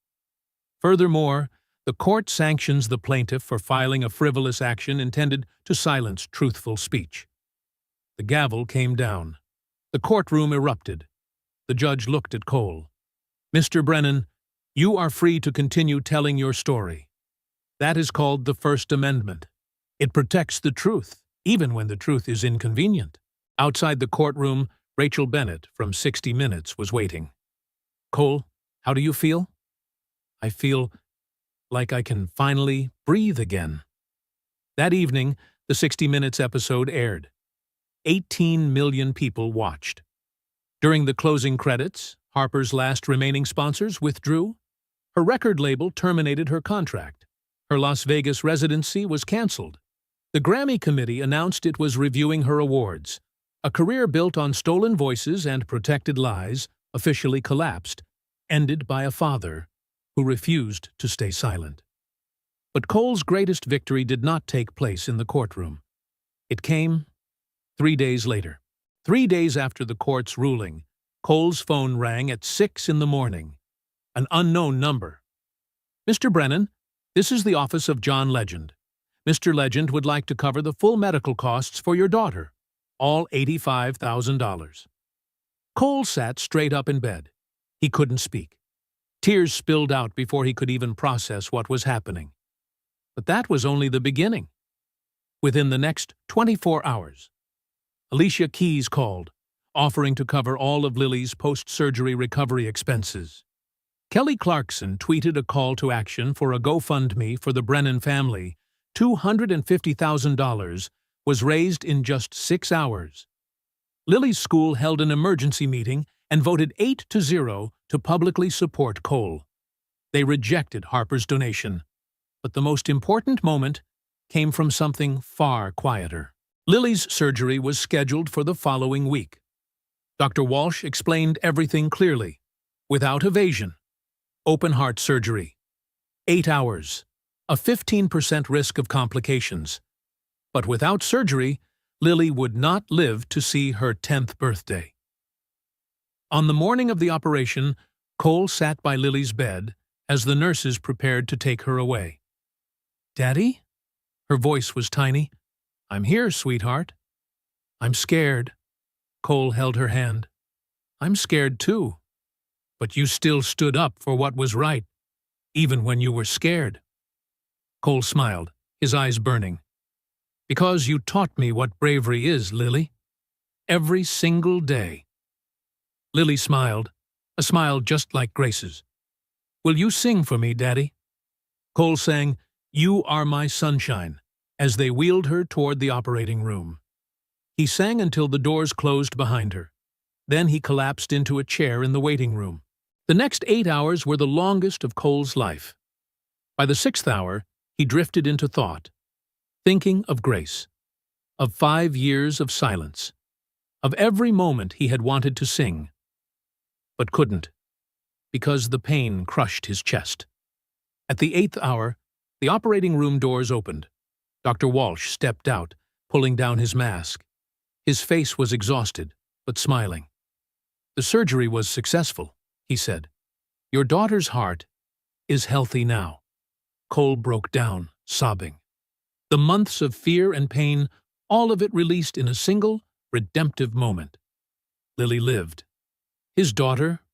Furthermore, the court sanctions the plaintiff for filing a frivolous action intended to silence truthful speech. The gavel came down. The courtroom erupted. The judge looked at Cole. Mr. Brennan, you are free to continue telling your story. That is called the First Amendment. It protects the truth, even when the truth is inconvenient. Outside the courtroom, Rachel Bennett from 60 Minutes was waiting. Cole, how do you feel? I feel like I can finally breathe again. That evening, the 60 Minutes episode aired. 18 million people watched. During the closing credits, Harper's last remaining sponsors withdrew. Her record label terminated her contract. Her Las Vegas residency was canceled. The Grammy Committee announced it was reviewing her awards. A career built on stolen voices and protected lies officially collapsed, ended by a father who refused to stay silent. But Cole's greatest victory did not take place in the courtroom. It came 3 days later. 3 days after the court's ruling, Cole's phone rang at 6 in the morning. An unknown number. Mr. Brennan, this is the office of John Legend. Mr. Legend would like to cover the full medical costs for your daughter, all $85,000. Cole sat straight up in bed. He couldn't speak. Tears spilled out before he could even process what was happening. But that was only the beginning. Within the next 24 hours, Alicia Keys called, offering to cover all of Lily's post-surgery recovery expenses. Kelly Clarkson tweeted a call to action for a GoFundMe for the Brennan family. $250,000 was raised in just 6 hours. Lily's school held an emergency meeting and voted 8-0 to publicly support Cole. They rejected Harper's donation. But the most important moment came from something far quieter. Lily's surgery was scheduled for the following week. Dr. Walsh explained everything clearly, without evasion. Open-heart surgery. 8 hours. A 15% risk of complications. But without surgery, Lily would not live to see her 10th birthday. On the morning of the operation, Cole sat by Lily's bed as the nurses prepared to take her away. "Daddy?" Her voice was tiny. "I'm here, sweetheart." "I'm scared." Cole held her hand. "I'm scared too. But you still stood up for what was right, even when you were scared." Cole smiled, his eyes burning. "Because you taught me what bravery is, Lily. Every single day." Lily smiled, a smile just like Grace's. "Will you sing for me, Daddy?" Cole sang, "You Are My Sunshine," as they wheeled her toward the operating room. He sang until the doors closed behind her. Then he collapsed into a chair in the waiting room. The next 8 hours were the longest of Cole's life. By the 6th hour, he drifted into thought, thinking of Grace, of 5 years of silence, of every moment he had wanted to sing, but couldn't, because the pain crushed his chest. At the 8th hour, the operating room doors opened. Dr. Walsh stepped out, pulling down his mask. His face was exhausted, but smiling. "The surgery was successful," he said. "Your daughter's heart is healthy now." Cole broke down, sobbing. The months of fear and pain, all of it released in a single, redemptive moment. Lily lived. His daughter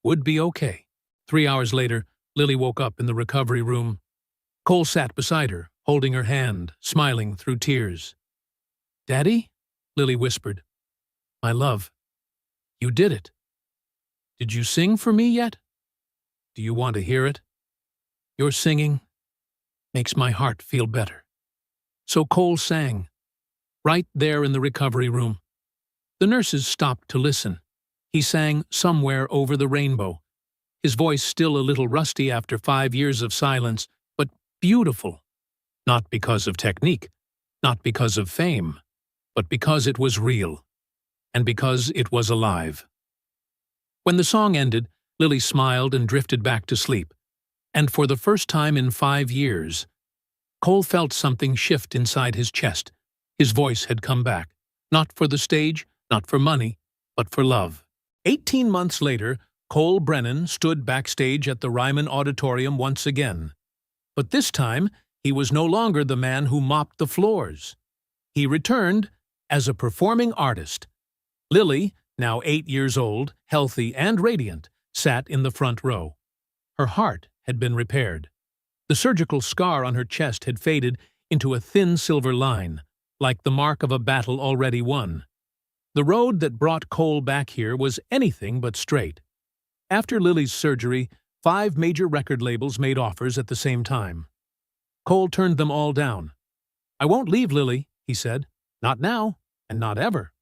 would be okay. 3 hours later, Lily woke up in the recovery room. Cole sat beside her, holding her hand, smiling through tears. "Daddy?" Lily whispered. "My love, you did it. Did you sing for me yet? Do you want to hear it? Your singing makes my heart feel better." So Cole sang, right there in the recovery room. The nurses stopped to listen. He sang Somewhere Over the Rainbow, his voice still a little rusty after 5 years of silence, but beautiful. Not because of technique, not because of fame, but because it was real, and because it was alive. When the song ended, Lily smiled and drifted back to sleep. And for the first time in 5 years, Cole felt something shift inside his chest. His voice had come back, not for the stage, not for money, but for love. 18 months later, Cole Brennan stood backstage at the Ryman Auditorium once again. But this time, he was no longer the man who mopped the floors. He returned as a performing artist. Lily, now 8 years old, healthy and radiant, sat in the front row. Her heart had been repaired. The surgical scar on her chest had faded into a thin silver line, like the mark of a battle already won. The road that brought Cole back here was anything but straight. After Lily's surgery, 5 major record labels made offers at the same time. Cole turned them all down. "I won't leave Lily," he said. "Not now, and not ever."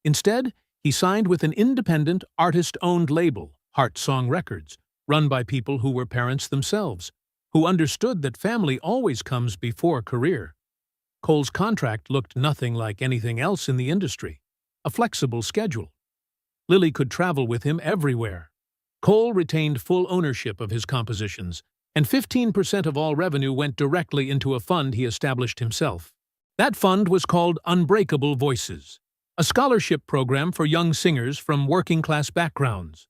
Instead, he signed with an independent, artist-owned label, Heart Song Records, run by people who were parents themselves, who understood that family always comes before career. Cole's contract looked nothing like anything else in the industry. A flexible schedule. Lily could travel with him everywhere. Cole retained full ownership of his compositions, and 15% of all revenue went directly into a fund he established himself. That fund was called Unbreakable Voices, a scholarship program for young singers from working-class backgrounds.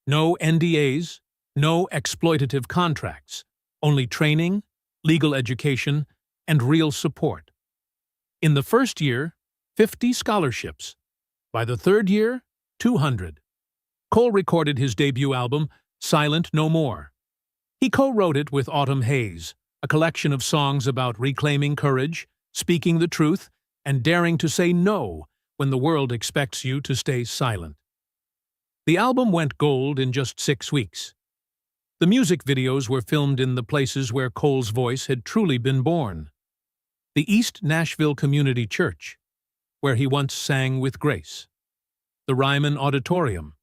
No NDAs, no exploitative contracts, only training, legal education, and real support. In the first year, 50 scholarships. By the 3rd year, 200. Cole recorded his debut album, Silent No More. He co-wrote it with Autumn Hayes, a collection of songs about reclaiming courage, speaking the truth, and daring to say no when the world expects you to stay silent. The album went gold in just 6 weeks. The music videos were filmed in the places where Cole's voice had truly been born. The East Nashville Community Church, where he once sang with Grace. The Ryman Auditorium,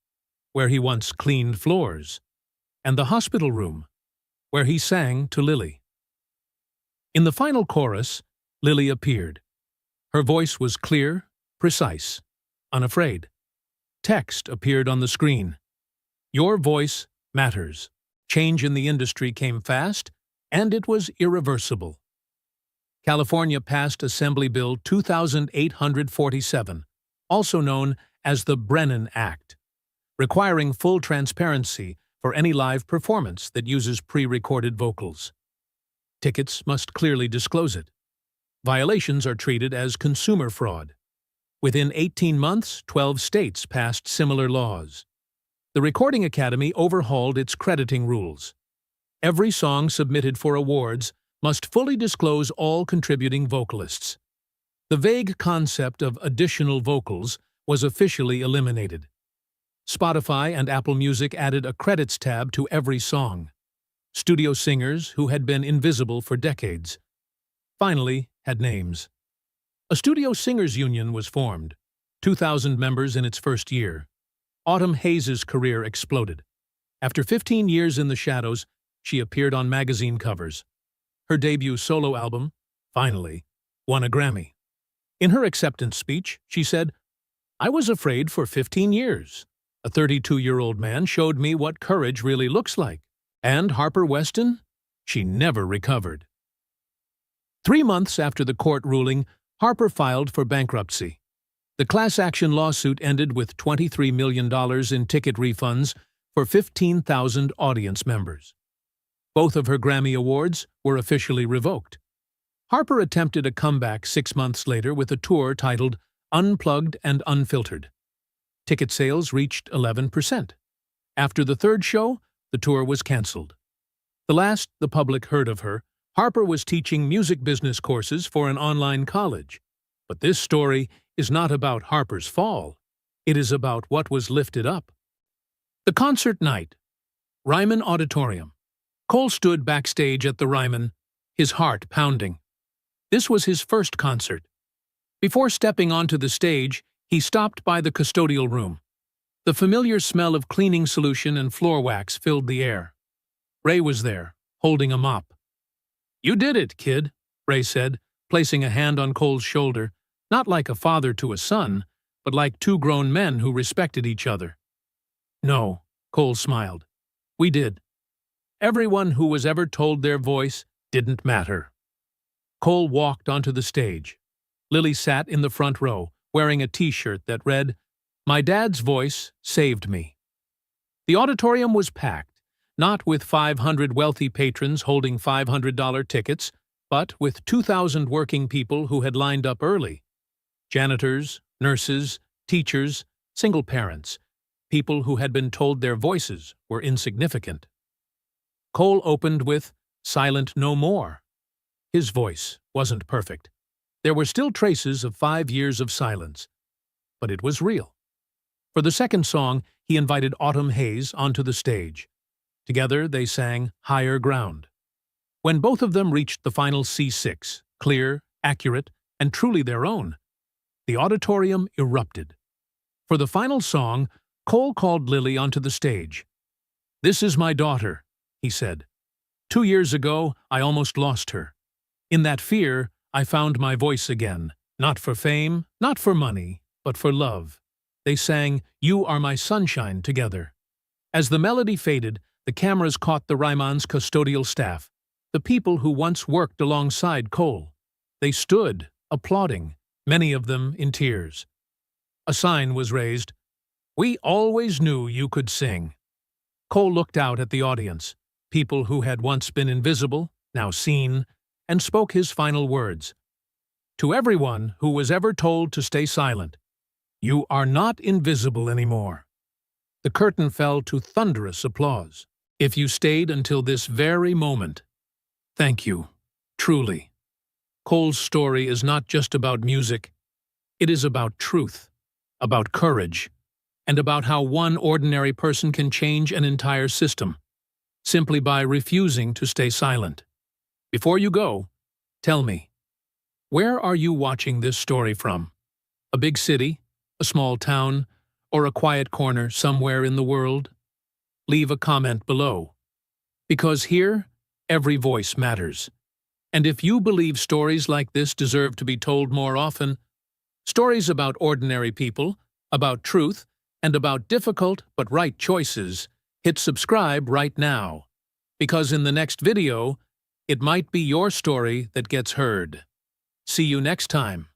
where he once cleaned floors. And the hospital room, where he sang to Lily. In the final chorus, Lily appeared. Her voice was clear, precise, unafraid. Text appeared on the screen. Your voice matters. Change in the industry came fast, and it was irreversible. California passed Assembly Bill 2847, also known as the Brennan Act, requiring full transparency for any live performance that uses pre-recorded vocals. Tickets must clearly disclose it. Violations are treated as consumer fraud. Within 18 months, 12 states passed similar laws. The Recording Academy overhauled its crediting rules. Every song submitted for awards must fully disclose all contributing vocalists. The vague concept of additional vocals was officially eliminated. Spotify and Apple Music added a credits tab to every song. Studio singers, who had been invisible for decades, finally had names. A studio singers union was formed, 2,000 members in its first year. Autumn Hayes' career exploded. After 15 years in the shadows, she appeared on magazine covers. Her debut solo album, finally, won a Grammy. In her acceptance speech, she said, "I was afraid for 15 years. A 32-year-old man showed me what courage really looks like. And Harper Weston? She never recovered." 3 months after the court ruling, Harper filed for bankruptcy. The class action lawsuit ended with $23 million in ticket refunds for 15,000 audience members. Both of her Grammy Awards were officially revoked. Harper attempted a comeback 6 months later with a tour titled Unplugged and Unfiltered. Ticket sales reached 11%. After the third show, the tour was canceled. The last the public heard of her, Harper was teaching music business courses for an online college. But this story is not about Harper's fall. It is about what was lifted up. The concert night. Ryman Auditorium. Cole stood backstage at the Ryman, his heart pounding. This was his first concert. Before stepping onto the stage, he stopped by the custodial room. The familiar smell of cleaning solution and floor wax filled the air. Ray was there, holding a mop. "You did it, kid," Ray said, placing a hand on Cole's shoulder, not like a father to a son, but like two grown men who respected each other. "No," Cole smiled. "We did. Everyone who was ever told their voice didn't matter." Cole walked onto the stage. Lily sat in the front row, wearing a T-shirt that read, "My dad's voice saved me." The auditorium was packed, not with 500 wealthy patrons holding $500 tickets, but with 2,000 working people who had lined up early. Janitors, nurses, teachers, single parents, people who had been told their voices were insignificant. Cole opened with "Silent No More." His voice wasn't perfect. There were still traces of 5 years of silence, but it was real. For the second song, he invited Autumn Hayes onto the stage. Together, they sang Higher Ground. When both of them reached the final C6, clear, accurate, and truly their own, the auditorium erupted. For the final song, Cole called Lily onto the stage. "This is my daughter," he said. "2 years ago, I almost lost her. In that fear, I found my voice again, not for fame, not for money, but for love." They sang "You Are My Sunshine" together. As the melody faded, the cameras caught the Ryman's custodial staff, the people who once worked alongside Cole. They stood, applauding, many of them in tears. A sign was raised, "We always knew you could sing." Cole looked out at the audience, people who had once been invisible, now seen, and spoke his final words. "To everyone who was ever told to stay silent, you are not invisible anymore." The curtain fell to thunderous applause. If you stayed until this very moment, thank you, truly. Cole's story is not just about music. It is about truth, about courage, and about how one ordinary person can change an entire system, simply by refusing to stay silent. Before you go, tell me, where are you watching this story from? A big city, a small town, or a quiet corner somewhere in the world? Leave a comment below. Because here, every voice matters. And if you believe stories like this deserve to be told more often, stories about ordinary people, about truth, and about difficult but right choices, hit subscribe right now. Because in the next video, it might be your story that gets heard. See you next time.